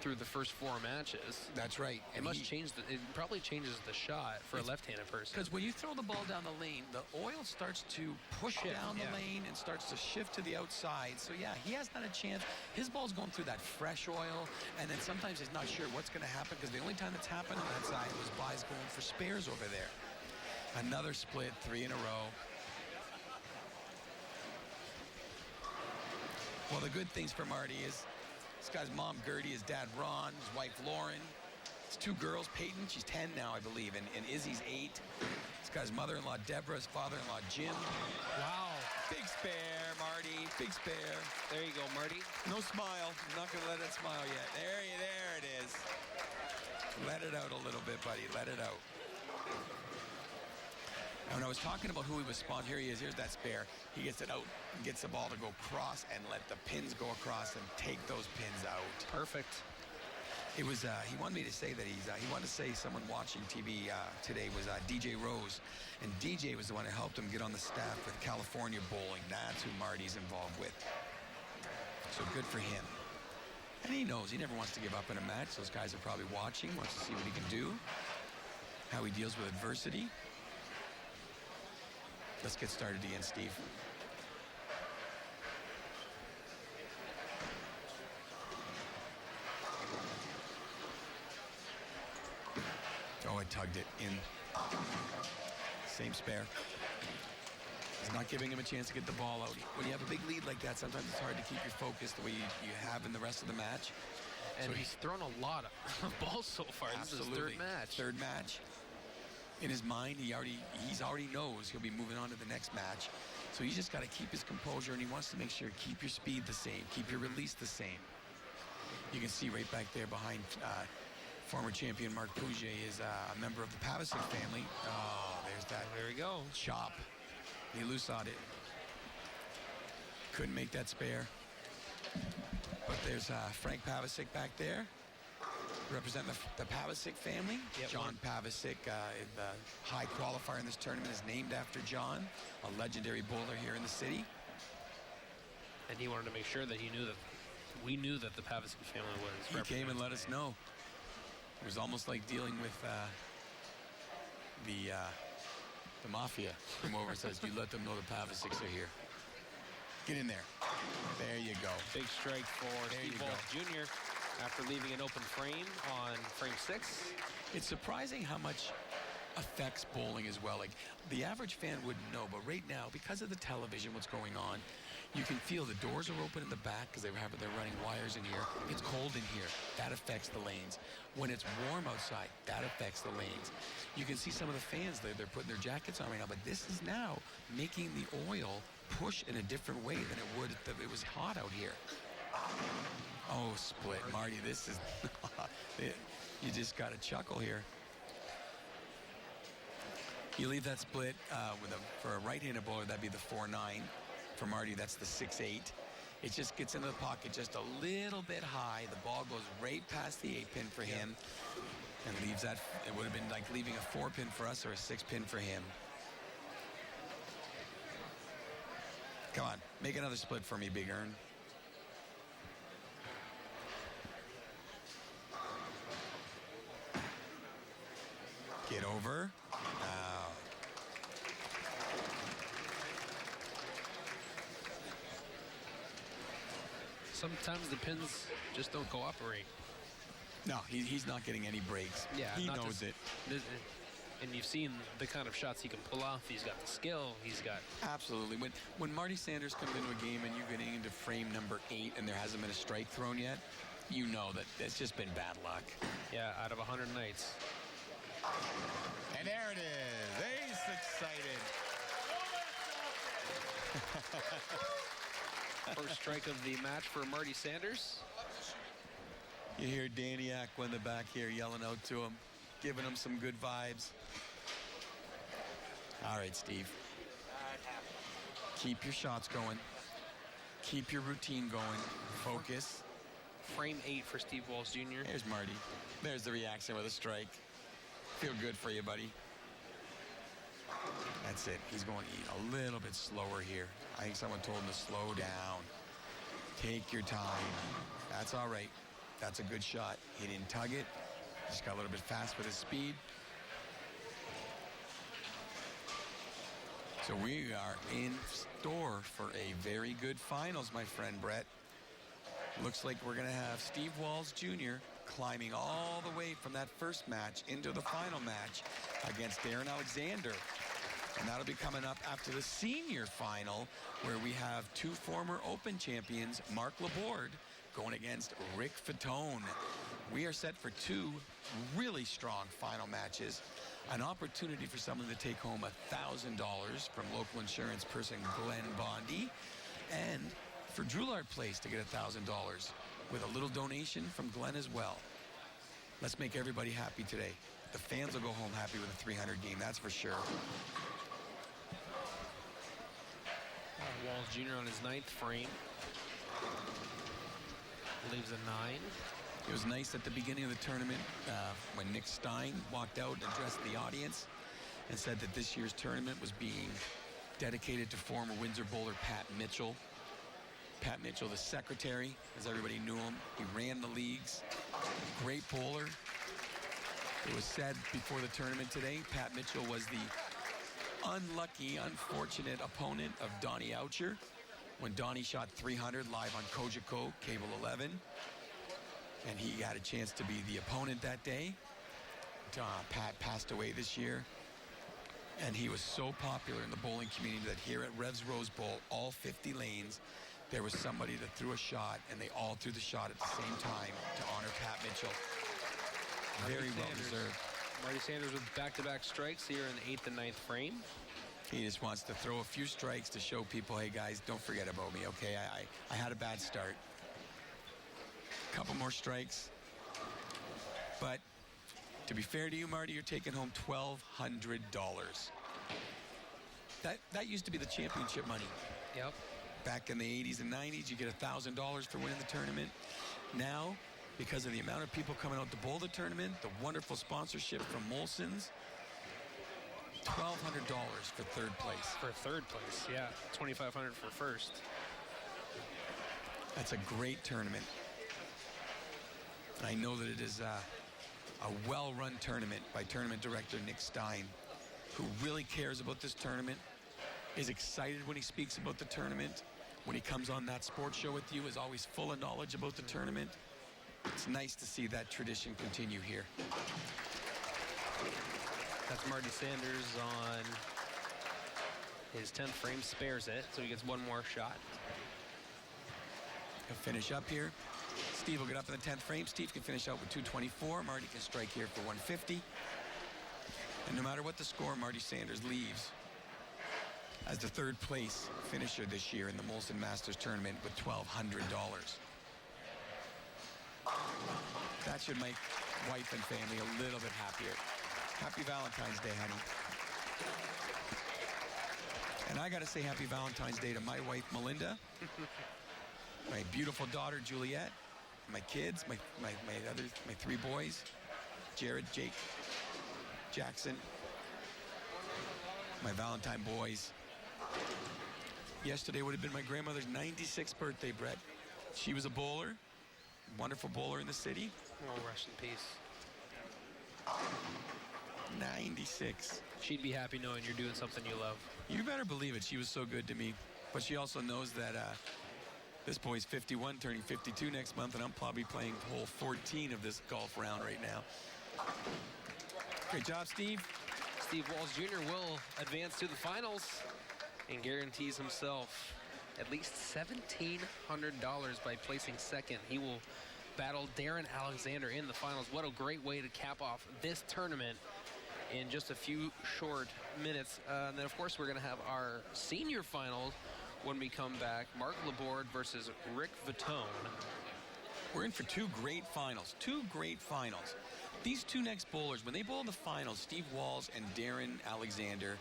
through the first 4 matches. That's right. It probably changes the shot for a left-handed person. Because when you throw the ball down the lane, the oil starts to push down the lane and starts to shift to the outside. So, yeah, he has not a chance. His ball's going through that fresh oil, and then sometimes he's not sure what's going to happen because the only time that's happened on that side was Bly's going for spares over there. Another split, 3 in a row. Well, the good things for Marty is this guy's mom, Gertie, his dad, Ron, his wife, Lauren. His 2 girls, Peyton, she's 10 now, I believe, and Izzy's 8. This guy's mother-in-law, Deborah, his father-in-law, Jim. Wow. Big spare, Marty, big spare. There you go, Marty. No smile. I'm not going to let it smile yet. There it is. Let it out a little bit, buddy. Let it out. And when I was talking about who he was spawned, here he is. Here's that spare. He gets it out and gets the ball to go cross and let the pins go across and take those pins out. Perfect. It was, he wanted me to say that he wanted to say someone watching TV today was DJ Rose. And DJ was the one who helped him get on the staff with California Bowling. That's who Marty's involved with. So good for him. And he knows he never wants to give up in a match. Those guys are probably watching, wants to see what he can do, how he deals with adversity. Let's get started again, Steve. Oh, I tugged it in. Same spare. He's not giving him a chance to get the ball out. When you have a big lead like that, sometimes it's hard to keep your focus the way you have in the rest of the match. And so he's thrown a lot of balls so far. Absolutely. This is his 3rd match. 3rd match. In his mind, he already knows he'll be moving on to the next match. So he's just got to keep his composure, and he wants to make sure keep your speed the same, keep your release the same. You can see right back there behind former champion Mark Pouget is a member of the Pavasic family. Oh, there's that. There we go. Chop. He loose on it. Couldn't make that spare. But there's Frank Pavasic back there. Representing the Pavasic family. Yep. John Pavasic, the high qualifier in this tournament, is named after John, a legendary bowler here in the city. And he wanted to make sure that we knew that the Pavasic family was. He came and let us know. It was almost like dealing with the mafia. Came over and says, "You let them know the Pavasics are here." Get in there. There you go. Big strike for Steve Wallace Jr. after leaving an open frame on frame 6. It's surprising how much affects bowling as well. Like, the average fan wouldn't know, but right now, because of the television, what's going on, you can feel the doors are open in the back because they're running wires in here. It's cold in here. That affects the lanes. When it's warm outside, that affects the lanes. You can see some of the fans, they're putting their jackets on right now, but this is now making the oil push in a different way than it would if it was hot out here. Oh, split. Marty, this is... you just got to chuckle here. You leave that split for a right-handed bowler, that'd be the 4-9. For Marty, that's the 6-8. It just gets into the pocket just a little bit high. The ball goes right past the 8-pin for him and leaves that. It would have been like leaving a 4-pin for us or a 6-pin for him. Come on, make another split for me, Big Earn. Get over. Sometimes the pins just don't cooperate. No, he's not getting any breaks. Yeah, he knows it. And you've seen the kind of shots he can pull off. He's got the skill. He's got... Absolutely. When Marty Sanders comes into a game and you're getting into frame number 8 and there hasn't been a strike thrown yet, you know that it's just been bad luck. Yeah, out of 100 nights. And there it is. Ace excited. First strike of the match for Marty Sanders. You hear Danny Aqua in the back here yelling out to him, giving him some good vibes. All right, Steve. Keep your shots going. Keep your routine going. Focus. Frame 8 for Steve Wallace Jr. There's Marty. There's the reaction with a strike. Feel good for you, buddy. That's it. He's going to eat a little bit slower here. I think someone told him to slow down. Take your time. That's all right. That's a good shot. He didn't tug it. Just got a little bit fast with his speed. So we are in store for a very good finals, my friend Brett. Looks like we're going to have Steve Wallace Jr. climbing all the way from that first match into the final match against Darren Alexander. And that'll be coming up after the senior final, where we have 2 former Open champions, Mark Laborde, going against Rick Fatone. We are set for 2 really strong final matches. An opportunity for someone to take home $1,000 from local insurance person Glenn Bondi, and for Droulard Place to get $1,000 with a little donation from Glenn as well. Let's make everybody happy today. The fans will go home happy with a 300 game, that's for sure. Wallace Jr. on his 9th frame. Leaves a 9. It was nice at the beginning of the tournament when Nick Stein walked out and addressed the audience and said that this year's tournament was being dedicated to former Windsor bowler Pat Mitchell. Pat Mitchell, the secretary, as everybody knew him. He ran the leagues. Great bowler. It was said before the tournament today, Pat Mitchell was the unlucky, unfortunate opponent of Donnie Oucher when Donnie shot 300 live on Kojiko, Cable 11. And he had a chance to be the opponent that day. Pat passed away this year. And he was so popular in the bowling community that here at Revs Rose Bowl, all 50 lanes, there was somebody that threw a shot, and they all threw the shot at the same time to honor Pat Mitchell. Very well deserved. Marty Sanders with back-to-back strikes here in the 8th and 9th frame. He just wants to throw a few strikes to show people, hey guys, don't forget about me, okay? I had a bad start. Couple more strikes. But to be fair to you, Marty, you're taking home $1,200. That used to be the championship money. Yep. Back in the 80s and 90s, you get $1,000 for winning the tournament. Now, because of the amount of people coming out to bowl the tournament, the wonderful sponsorship from Molson's, $1,200 for 3rd place. For 3rd place, yeah. $2,500 for 1st. That's a great tournament. And I know that it is a well-run tournament by tournament director Nick Stein, who really cares about this tournament, is excited when he speaks about the tournament. When he comes on that sports show with you, is always full of knowledge about the tournament. It's nice to see that tradition continue here. That's Marty Sanders on his 10th frame, spares it, so he gets 1 more shot. He'll finish up here. Steve will get up in the 10th frame. Steve can finish out with 224. Marty can strike here for 150. And no matter what the score, Marty Sanders leaves as the 3rd place finisher this year in the Molson Masters tournament with $1,200. That should make wife and family a little bit happier. Happy Valentine's Day, honey. And I got to say happy Valentine's Day to my wife, Melinda, my beautiful daughter, Juliet, my kids, my 3 boys, Jared, Jake, Jackson, my Valentine boys. Yesterday would have been my grandmother's 96th birthday, Brett. She was a bowler, wonderful bowler in the city. Oh, rest in peace. 96. She'd be happy knowing you're doing something you love. You better believe it. She was so good to me. But she also knows that this boy's 51, turning 52 next month, and I'm probably playing hole 14 of this golf round right now. Great job, Steve. Steve Wallace Jr. will advance to the finals and guarantees himself at least $1,700 by placing second. He will battle Darren Alexander in the finals. What a great way to cap off this tournament in just a few short minutes. And then, of course, we're going to have our senior finals when we come back. Mark Laborde versus Rick Vitone. We're in for two great finals. These two next bowlers, when they bowl in the finals, Steve Walls and Darren Alexander,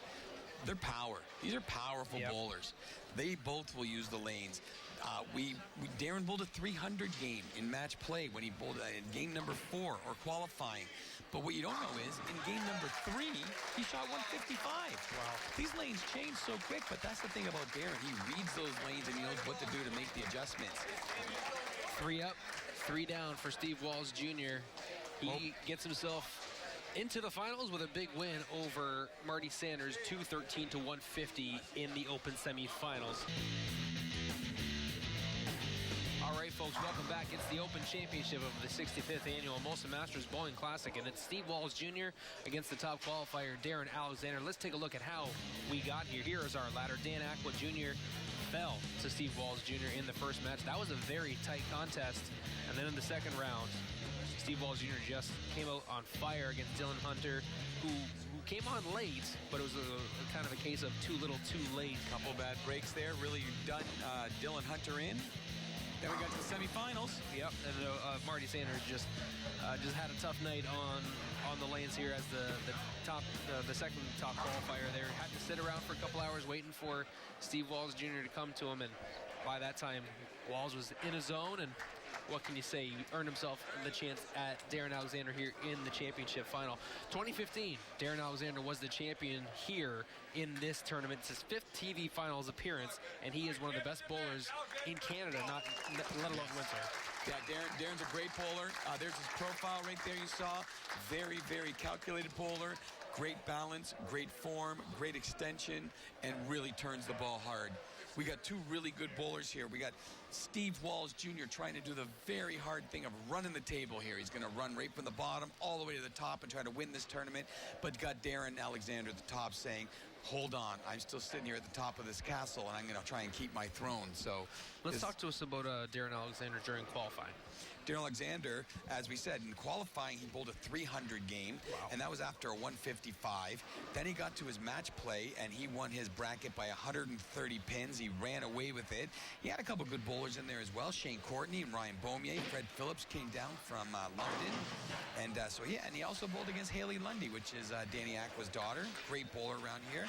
they're power. These are powerful bowlers. They both will use the lanes. Darren bowled a 300 game in match play when he bowled in game number 4 or qualifying. But what you don't know is, in game number 3, he shot 155. Wow. These lanes change so quick, but that's the thing about Darren. He reads those lanes and he knows what to do to make the adjustments. 3 up, 3 down for Steve Walls Jr. He gets himself into the finals with a big win over Marty Sanders, 213 to 150 in the Open semifinals. All right, folks, welcome back. It's the Open Championship of the 65th Annual Molson Masters Bowling Classic, and it's Steve Walls Jr. against the top qualifier, Darren Alexander. Let's take a look at how we got here. Here is our ladder. Dan Aqua Jr. fell to Steve Walls Jr. in the first match. That was a very tight contest. And then in the second round, Steve Walls Jr. just came out on fire against Dylan Hunter, who came on late, but it was a kind of a case of too little, too late. Couple bad breaks there, really done Dylan Hunter in. Then we got to the semifinals. Yep, and Marty Sanders just had a tough night on the lanes here as the second top qualifier there. Had to sit around for a couple hours waiting for Steve Walls Jr. to come to him, and by that time, Walls was in his zone, and what can you say? He earned himself the chance at Darren Alexander here in the championship final. 2015, Darren Alexander was the champion here in this tournament. It's his 5th TV finals appearance, and he is one of the best bowlers in Canada, let alone Windsor. Yeah, Darren's a great bowler. There's his profile right there you saw. Very, very calculated bowler. Great balance, great form, great extension, and really turns the ball hard. We got two really good bowlers here. We got Steve Walls Jr. trying to do the very hard thing of running the table here. He's going to run right from the bottom all the way to the top and try to win this tournament. But got Darren Alexander at the top saying, hold on, I'm still sitting here at the top of this castle, and I'm going to try and keep my throne. So let's talk to us about Darren Alexander during qualifying. Darren Alexander, as we said, in qualifying, he bowled a 300 game, and that was after a 155. Then he got to his match play, and he won his bracket by 130 pins. He ran away with it. He had a couple good bowlers in there as well. Shane Courtney and Ryan Beaumier. Fred Phillips came down from London. And and he also bowled against Haley Lundy, which is Danny Aqua's daughter. Great bowler around here.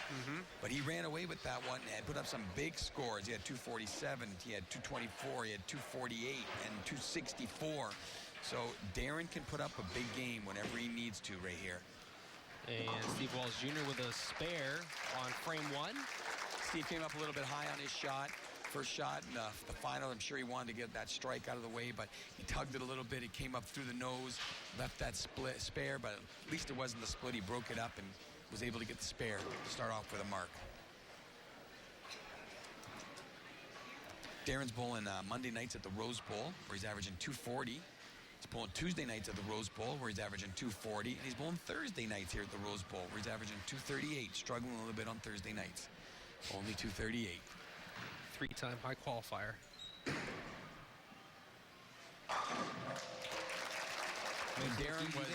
But he ran away with that one and put up some big scores. He had 247, he had 224, he had 248, and 264. So Darren can put up a big game whenever he needs to right here. And Steve Walls Jr. with a spare on frame 1. Steve came up a little bit high on his shot. First shot in the final, I'm sure he wanted to get that strike out of the way, but he tugged it a little bit. He came up through the nose, left that spare, but at least it wasn't the split. He broke it up and was able to get the spare to start off with a mark. Darren's bowling Monday nights at the Rose Bowl, where he's averaging 240. He's bowling Tuesday nights at the Rose Bowl, where he's averaging 240. And he's bowling Thursday nights here at the Rose Bowl, where he's averaging 238. Struggling a little bit on Thursday nights. Only 238. 3-time high qualifier. When Darren was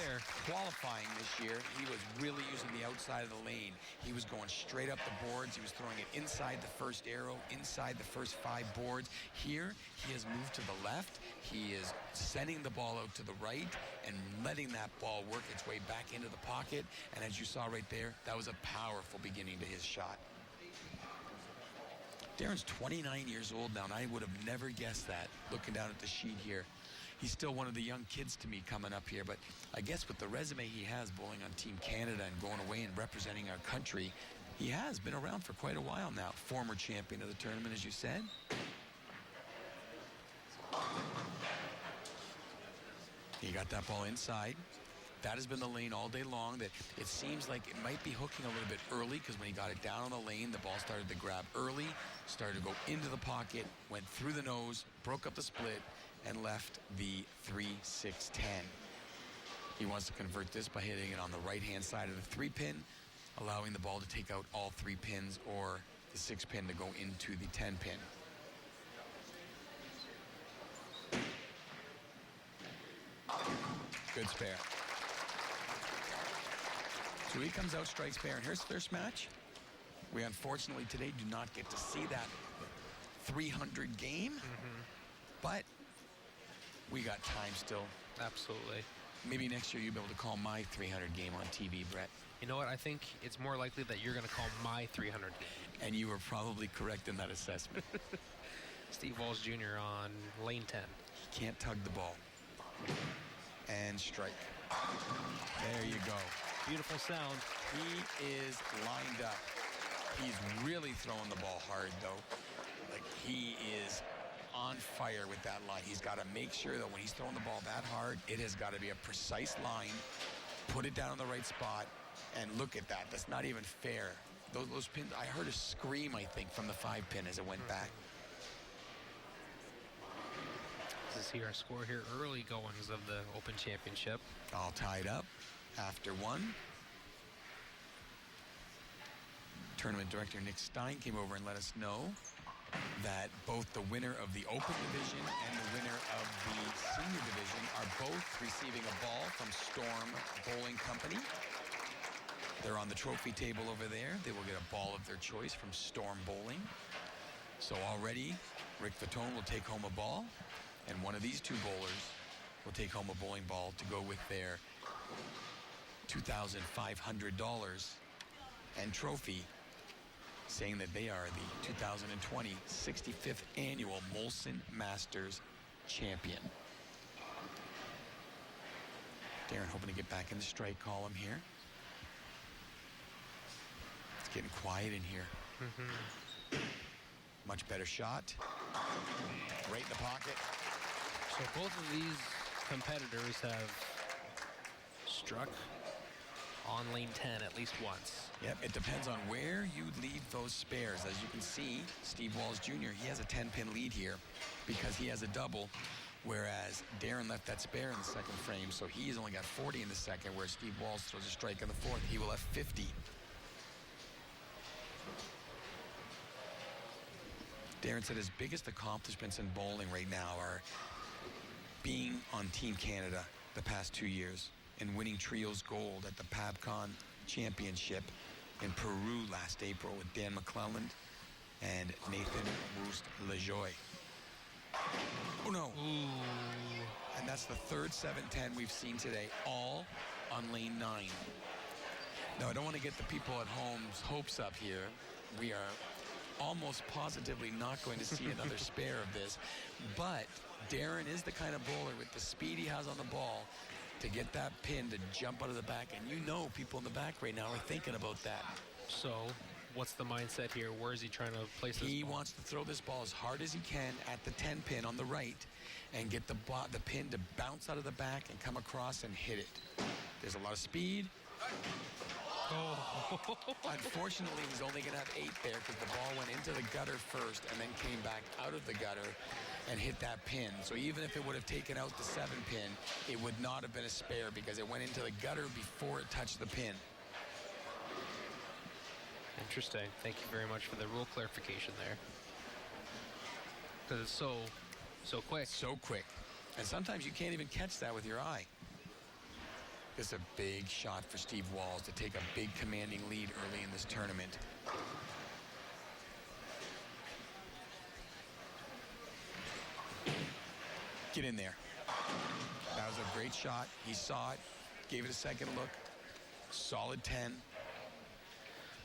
qualifying this year, he was really using the outside of the lane. He was going straight up the boards. He was throwing it inside the first arrow, inside the first 5 boards. Here, he has moved to the left. He is sending the ball out to the right and letting that ball work its way back into the pocket. And as you saw right there, that was a powerful beginning to his shot. Darren's 29 years old now, and I would have never guessed that looking down at the sheet here. He's still one of the young kids to me coming up here, but I guess with the resume he has bowling on Team Canada and going away and representing our country, he has been around for quite a while now. Former champion of the tournament, as you said. He got that ball inside. That has been the lane all day long. That it seems like it might be hooking a little bit early, because when he got it down on the lane, the ball started to grab early, started to go into the pocket, went through the nose, broke up the split, and left the 3-6-10. He wants to convert this by hitting it on the right-hand side of the 3-pin. allowing the ball to take out all 3 pins or the 6 pin to go into the 10 pin. Good spare. So he comes out, strikes spare, and here's first match. We unfortunately today do not get to see that 300 game, but we got time still. Absolutely. Maybe next year you'll be able to call my 300 game on TV, Brett. You know what? I think it's more likely that you're going to call my 300 game. And you were probably correct in that assessment. Steve Wallace Jr. on lane 10. He can't tug the ball. And strike. There you go. Beautiful sound. He is lined up. He's really throwing the ball hard, though. Like, he is on fire with that line. He's got to make sure that when he's throwing the ball that hard, it has got to be a precise line. Put it down in the right spot. And look at that. That's not even fair. Those pins, I heard a scream, I think, from the 5 pin as it went back. This is here our score here. Early goings of the Open Championship. All tied up after 1. Tournament director Nick Stein came over and let us know that both the winner of the Open Division and the winner of the Senior Division are both receiving a ball from Storm Bowling Company. They're on the trophy table over there. They will get a ball of their choice from Storm Bowling. So already, Rick Fatone will take home a ball, and one of these 2 bowlers will take home a bowling ball to go with their $2,500 and trophy, saying that they are the 2020 65th Annual Molson Masters Champion. Darren hoping to get back in the strike column here. It's getting quiet in here. Much better shot. Right in the pocket. So both of these competitors have struck on lane 10 at least once. Yep, it depends on where you leave those spares. As you can see, Steve Wallace Jr., he has a 10-pin lead here because he has a double, whereas Darren left that spare in the second frame, so he's only got 40 in the second, where Steve Wallace throws a strike in the fourth. He will have 50. Darren said his biggest accomplishments in bowling right now are being on Team Canada the past 2 years and winning trios gold at the PABCON Championship in Peru last April with Dan McClelland and Nathan Woost-Lejoy. Oh no. Ooh. And that's the third 7-10 we've seen today, all on lane 9. Now, I don't want to get the people at home's hopes up here. We are almost positively not going to see another spare of this, but Darren is the kind of bowler with the speed he has on the ball to get that pin to jump out of the back, and you know people in the back right now are thinking about that. So what's the mindset here? Where is he trying to place this He ball? wants to throw this ball as hard as he can at the 10 pin on the right and get the pin to bounce out of the back and come across and hit it. There's a lot of speed. Oh. Unfortunately, he's only going to have 8 there because the ball went into the gutter first and then came back out of the gutter and hit that pin. So even if it would have taken out the 7 pin, it would not have been a spare because it went into the gutter before it touched the pin. Interesting. Thank you very much for the rule clarification there. Because it's so quick. So quick. And sometimes you can't even catch that with your eye. It's a big shot for Steve Walls to take a big commanding lead early in this tournament. Get in there. That was a great shot. He saw it, gave it a second look. Solid 10.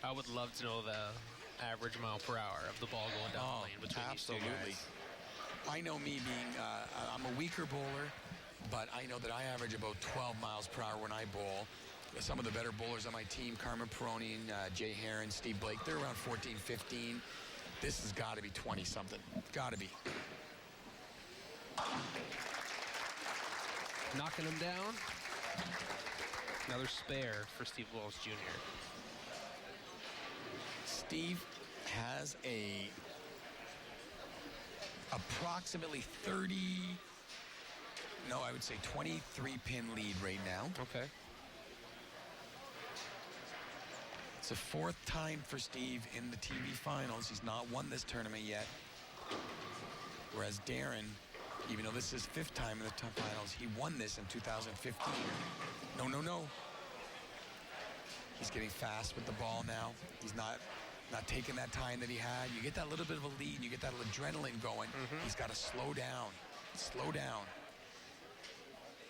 I would love to know the average mile per hour of the ball going down the lane between absolutely. these two guys. I know me being, I'm a weaker bowler, but I know that I average about 12 miles per hour when I bowl. Some of the better bowlers on my team, Carmen Peroni, Jay Herron, Steve Blake, they're around 14, 15. This has got to be 20-something. Got to be. Knocking him down. Another spare for Steve Wallace Jr. Steve has a approximately 30, no, I would say 23 pin lead right now. Okay. It's the 4th time for Steve in the TV finals. He's not won this tournament yet. Whereas Darren, even though this is 5th time in the finals, he won this in 2015. No. He's getting fast with the ball now. He's not taking that time that he had. You get that little bit of a lead, and you get that adrenaline going. He's got to slow down. Slow down.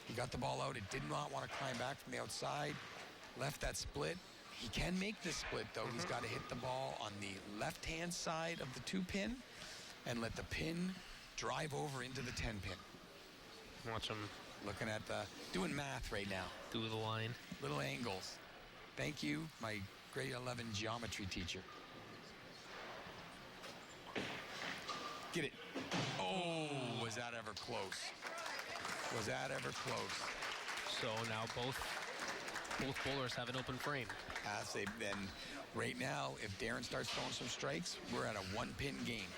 He got the ball out. It did not want to climb back from the outside. Left that split. He can make this split, though. He's got to hit the ball on the left-hand side of the 2-pin and let the pin drive over into the 10-pin. Watch him. Looking at doing math right now. Do the line. Little angles. Thank you, my grade 11 geometry teacher. Get it. Oh, was that ever close? Was that ever close? So now both bowlers have an open frame. As they've been right now, if Darren starts throwing some strikes, we're at a 1-pin game.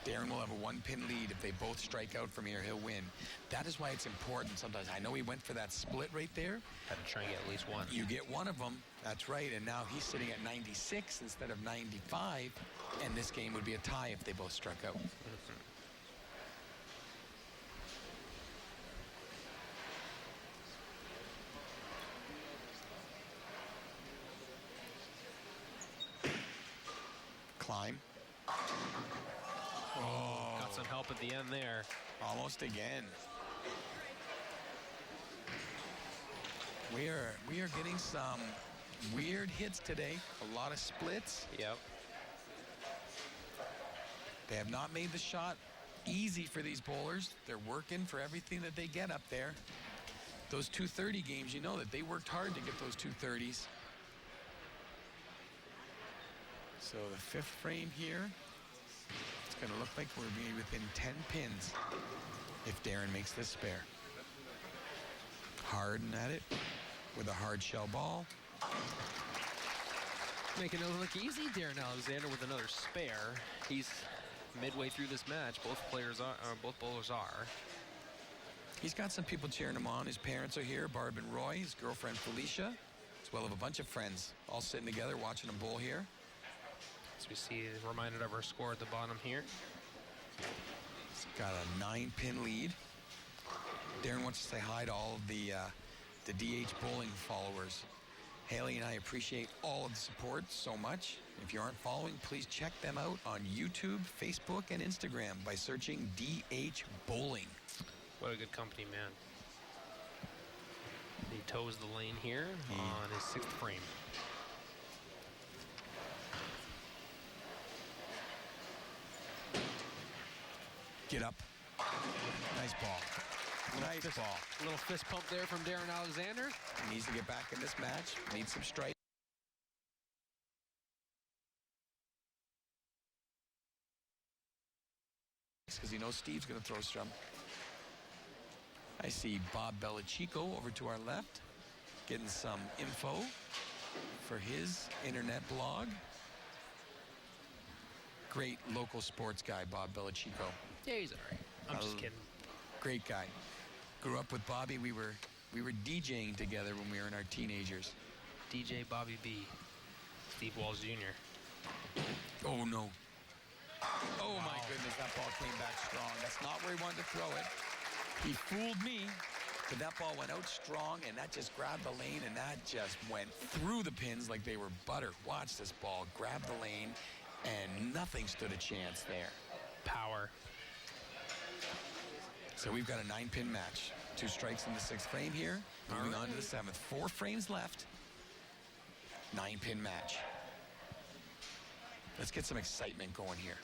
Darren will have a 1-pin lead. If they both strike out from here, he'll win. That is why it's important sometimes. I know he went for that split right there. Had to try and get at least one. You get one of them. That's right. And now he's sitting at 96 instead of 95. And this game would be a tie if they both struck out. Climb. Oh, got some help at the end there. Almost again. We are getting some weird hits today. A lot of splits. Yep. They have not made the shot easy for these bowlers. They're working for everything that they get up there. Those 230 games, you know that they worked hard to get those 230s. So the 5th frame here, it's going to look like we're going to be within 10 pins if Darren makes this spare. Harden at it with a hard shell ball. Making it look easy, Darren Alexander with another spare. He's midway through this match. Both bowlers are. He's got some people cheering him on. His parents are here, Barb and Roy, his girlfriend Felicia, as well as a bunch of friends all sitting together watching him bowl here. As we see, reminded of our score at the bottom here. He's got a 9-pin lead. Darren wants to say hi to all of the DH bowling followers. Haley and I appreciate all of the support so much. If you aren't following, please check them out on YouTube, Facebook, and Instagram by searching DH Bowling. What a good company, man. He toes the lane here on his 6th frame. Get up. Nice ball. Nice ball. A little fist pump there from Darren Alexander. He needs to get back in this match. Needs some strikes. Because he knows Steve's going to throw some. I see Bob Bellachico over to our left, getting some info for his internet blog. Great local sports guy, Bob Bellachico. Yeah, he's all right. I'm just kidding. Great guy. Grew up with Bobby. We were DJing together when we were in our teenagers. DJ Bobby B. Steve Wallace Jr. Oh, no. Oh, my goodness, that ball came back strong. That's not where he wanted to throw it. He fooled me, but that ball went out strong, and that just grabbed the lane, and that just went through the pins like they were butter. Watch this ball grab the lane, and nothing stood a chance there. Power. So we've got a 9-pin match. 2 strikes in the 6th frame here. Moving on to the 7th. 4 frames left. 9-pin match. Let's get some excitement going here.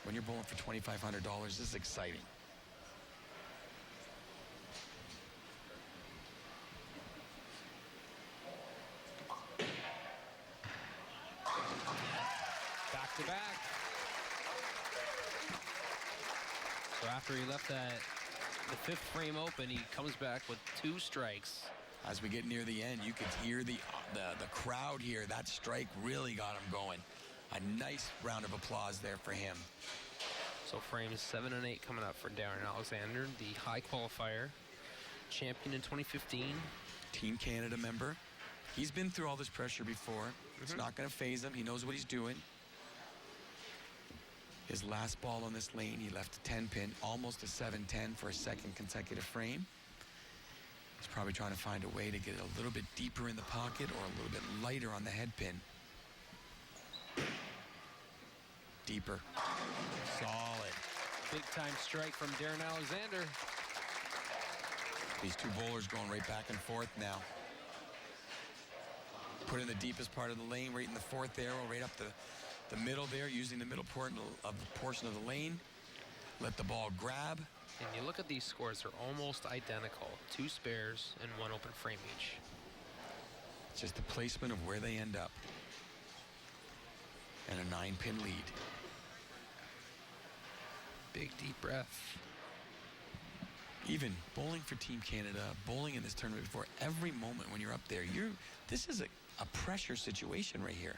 When you're bowling for $2,500, this is exciting. Back to back. So after he left the 5th frame open, he comes back with 2 strikes. As we get near the end, you could hear the crowd here. That strike really got him going. A nice round of applause there for him. So frames 7 and 8 coming up for Darren Alexander, the high qualifier, champion in 2015. Team Canada member. He's been through all this pressure before. It's not going to phase him. He knows what he's doing. His last ball on this lane, he left a 10-pin, almost a 7-10 for a second consecutive frame. He's probably trying to find a way to get it a little bit deeper in the pocket or a little bit lighter on the head pin. Deeper. Solid. Big time strike from Darren Alexander. These two bowlers going right back and forth now. Put in the deepest part of the lane, right in the fourth arrow, right up the middle there, using the middle portion of the lane. Let the ball grab. And you look at these scores, they're almost identical. 2 spares and 1 open frame each. It's just the placement of where they end up. And a 9-pin lead. Big deep breath. Even bowling for Team Canada, bowling in this tournament before, every moment when you're up there, this is a pressure situation right here.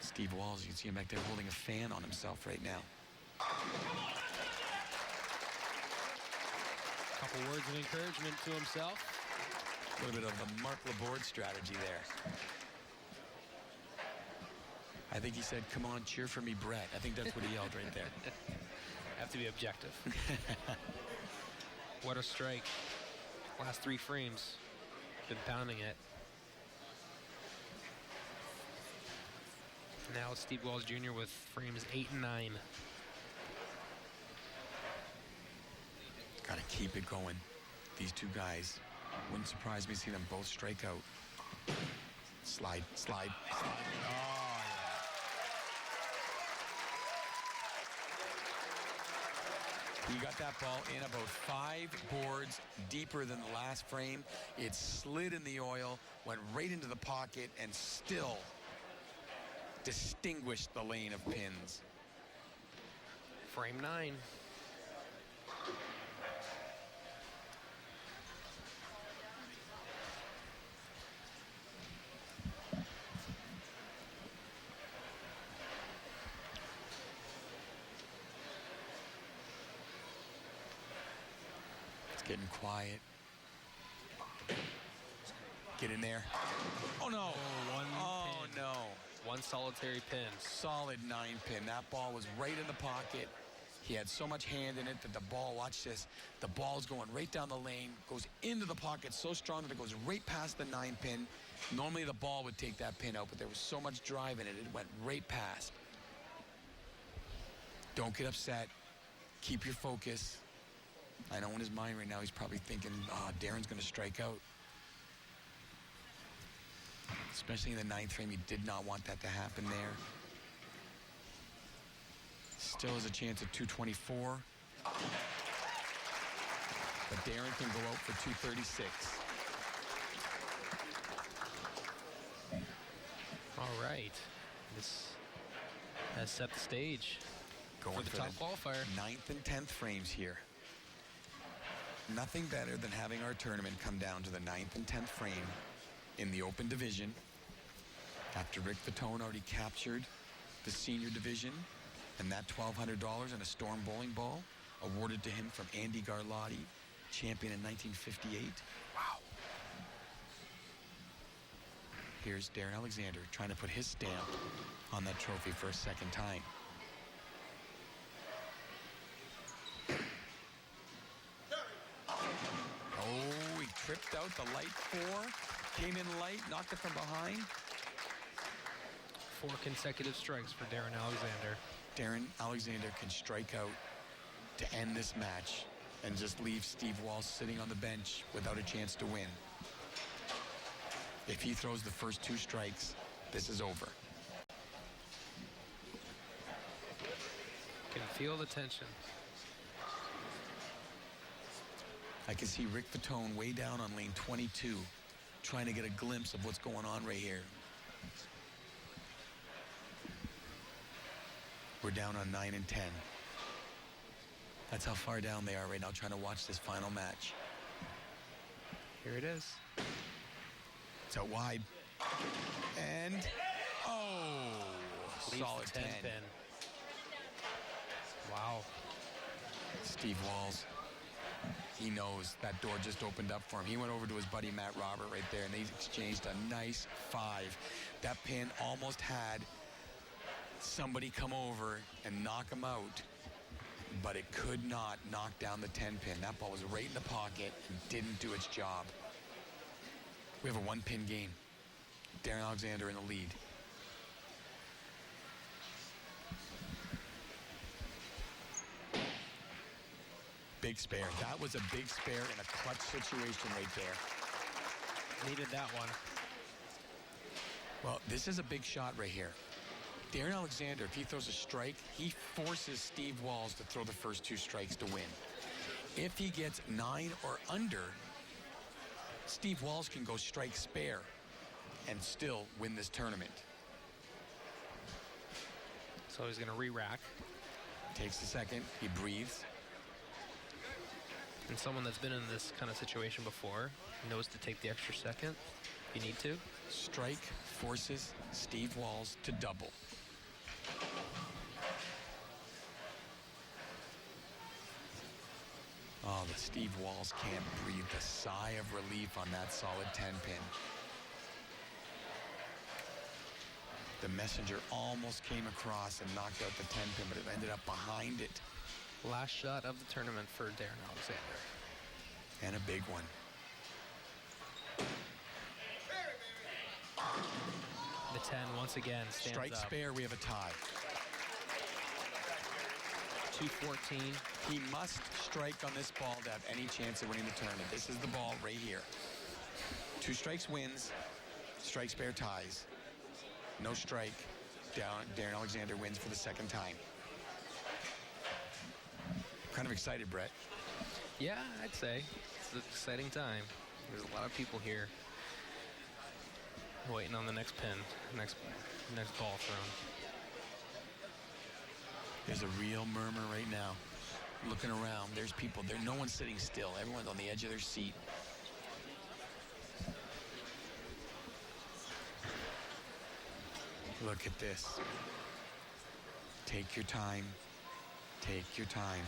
Steve Walls, you can see him back there holding a fan on himself right now. Couple words of encouragement to himself. A little bit of the Mark Laborde strategy there. I think he said, "Come on, cheer for me, Brett." I think that's what he yelled right there. Have to be objective. What a strike. Last 3 frames. Been pounding it. Now it's Steve Wallace Jr. with frames 8 and 9. Got to keep it going. These two guys, wouldn't surprise me to see them both strike out. Slide. Oh, He got that ball in about 5 boards deeper than the last frame. It slid in the oil, went right into the pocket, and still distinguished the lane of pins. Frame 9. Getting quiet. Get in there. Oh, no. Oh, no. 1 solitary pin. Solid 9-pin. That ball was right in the pocket. He had so much hand in it that the ball, watch this, the ball's going right down the lane, goes into the pocket so strong that it goes right past the 9-pin. Normally the ball would take that pin out, but there was so much drive in it, it went right past. Don't get upset. Keep your focus. I know in his mind right now he's probably thinking, Darren's going to strike out. Especially in the 9th frame, he did not want that to happen there. Still has a chance at 224. But Darren can go out for 236. All right. This has set the stage Going for the top qualifier. 9th and 10th frames here. Nothing better than having our tournament come down to the 9th and 10th frame in the open division after Rick Fatone already captured the senior division and that $1,200 and a Storm bowling ball awarded to him from Andy Garlotti, champion in 1958. Wow. Here's Darren Alexander trying to put his stamp on that trophy for a second time. Oh, he tripped out the light 4, came in light, knocked it from behind. 4 consecutive strikes for Darren Alexander. Darren Alexander can strike out to end this match and just leave Steve Walsh sitting on the bench without a chance to win. If he throws the first 2 strikes, this is over. Can feel the tension. I can see Rick Fatone way down on lane 22 trying to get a glimpse of what's going on right here. We're down on 9 and 10. That's how far down they are right now trying to watch this final match. Here it is. It's out wide. And, Leaves solid the 10. pin. Wow. Steve Walls he knows that door just opened up for him. He went over to his buddy Matt Robert right there, and they exchanged a nice 5. That pin almost had somebody come over and knock him out, but it could not knock down the 10-pin. That ball was right in the pocket and didn't do its job. We have a 1-pin game. Darren Alexander in the lead. Big spare. That was a big spare in a clutch situation right there. Needed that one. Well, this is a big shot right here. Darren Alexander, if he throws a strike, he forces Steve Walls to throw the first 2 strikes to win. If he gets 9 or under, Steve Walls can go strike spare and still win this tournament. So he's going to re-rack. Takes a second. He breathes. And someone that's been in this kind of situation before knows to take the extra second if you need to. Strike forces Steve Walls to double. Oh, the Steve Walls can't breathe. The sigh of relief on that solid 10-pin. The messenger almost came across and knocked out the 10-pin, but it ended up behind it. Last shot of the tournament for Darren Alexander. And a big one. The 10 once again stands Strike up. spare, we have a tie. 214. He must strike on this ball to have any chance of winning the tournament. This is the ball right here. 2 strikes wins, strike spare ties. No strike, Darren Alexander wins for the second time. Kind of excited, Brett. Yeah, I'd say. It's an exciting time. There's a lot of people here waiting on the next pin, next ball thrown. There's a real murmur right now. Looking around, there's people there. No one's sitting still. Everyone's on the edge of their seat. Look at this. Take your time. Take your time.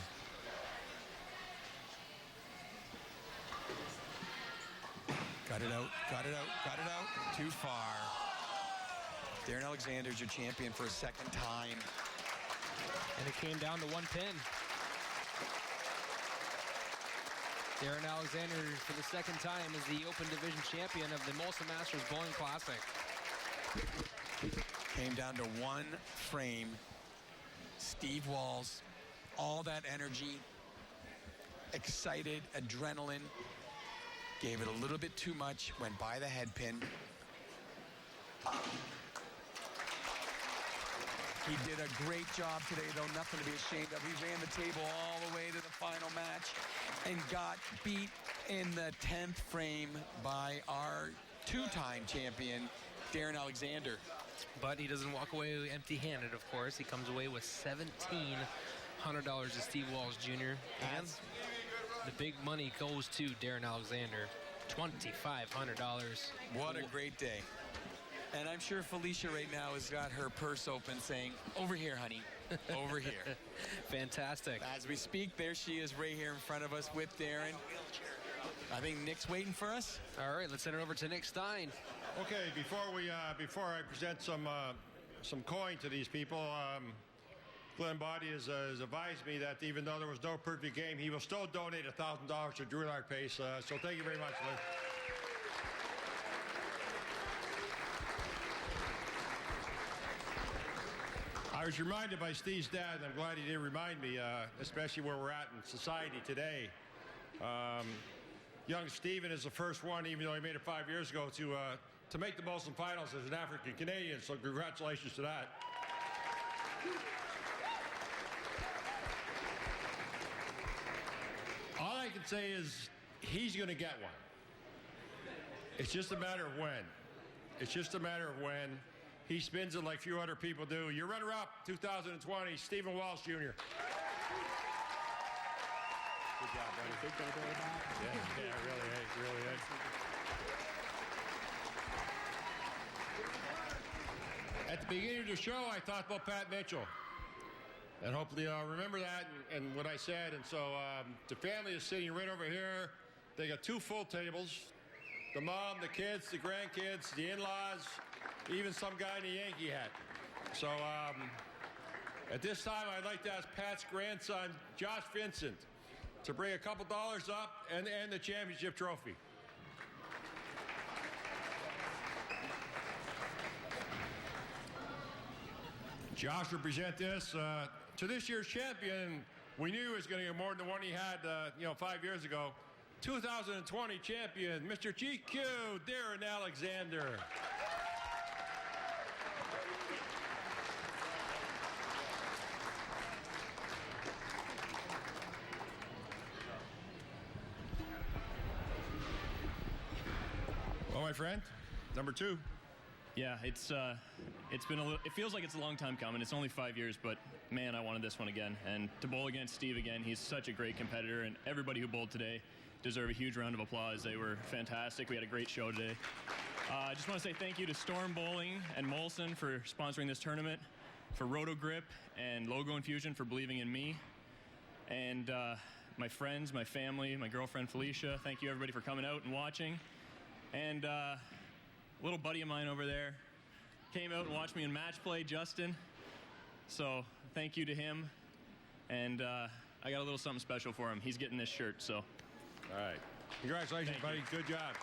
Got it out, got it out, got it out. Too far. Darren Alexander's your champion for a second time. And it came down to 1 pin. Darren Alexander, for the second time, is the Open Division champion of the Molson Masters Bowling Classic. Came down to 1 frame. Steve Walls, all that energy, excited, adrenaline, gave it a little bit too much, went by the head pin. He did a great job today, though, nothing to be ashamed of. He ran the table all the way to the final match and got beat in the 10th frame by our 2-time champion, Darren Alexander. But he doesn't walk away empty-handed, of course. He comes away with $1,700 to Steve Walls Jr. And the big money goes to Darren Alexander, $2,500. What a great day. And I'm sure Felicia right now has got her purse open saying, over here, honey, over here. Fantastic. As we speak, there she is right here in front of us with Darren. I think Nick's waiting for us. All right, let's send it over to Nick Stein. Okay, before I present some coin to these people, Glenn Boddy has advised me that even though there was no perfect game, he will still donate $1,000 to Drew Lark Pace. So thank you very much, Lou. I was reminded by Steve's dad, and I'm glad he did remind me, especially where we're at in society today. Young Steven is the first one, even though he made it 5 years ago, to make the Molson finals as an African Canadian. So congratulations to that. All I can say is he's going to get one. It's just a matter of when. It's just a matter of when. He spins it like few other people do. Your runner-up, 2020, Stephen Walsh Jr. Good job, buddy. Big day, yeah, really is, really is. At the beginning of the show, I talked about Pat Mitchell. And hopefully remember that and what I said. And so the family is sitting right over here. They got 2 full tables. The mom, the kids, the grandkids, the in-laws, even some guy in a Yankee hat. So at this time, I'd like to ask Pat's grandson, Josh Vincent, to bring a couple dollars up and the championship trophy. Josh will present this to this year's champion. We knew he was going to get more than the one he had, 5 years ago. 2020 champion, Mr. GQ, Darren Alexander. Well, my friend, number 2. Yeah, it's been it feels like it's a long time coming. It's only 5 years, but man, I wanted this one again. And to bowl against Steve again, he's such a great competitor, and everybody who bowled today deserve a huge round of applause. They were fantastic. We had a great show today. I just want to say thank you to Storm Bowling and Molson for sponsoring this tournament, for Roto Grip and Logo Infusion for believing in me, and my friends, my family, my girlfriend Felicia. Thank you everybody for coming out and watching. And a little buddy of mine over there came out and watched me in match play, Justin. So thank you to him. And I got a little something special for him. He's getting this shirt, so. All right. Congratulations, buddy. Good job.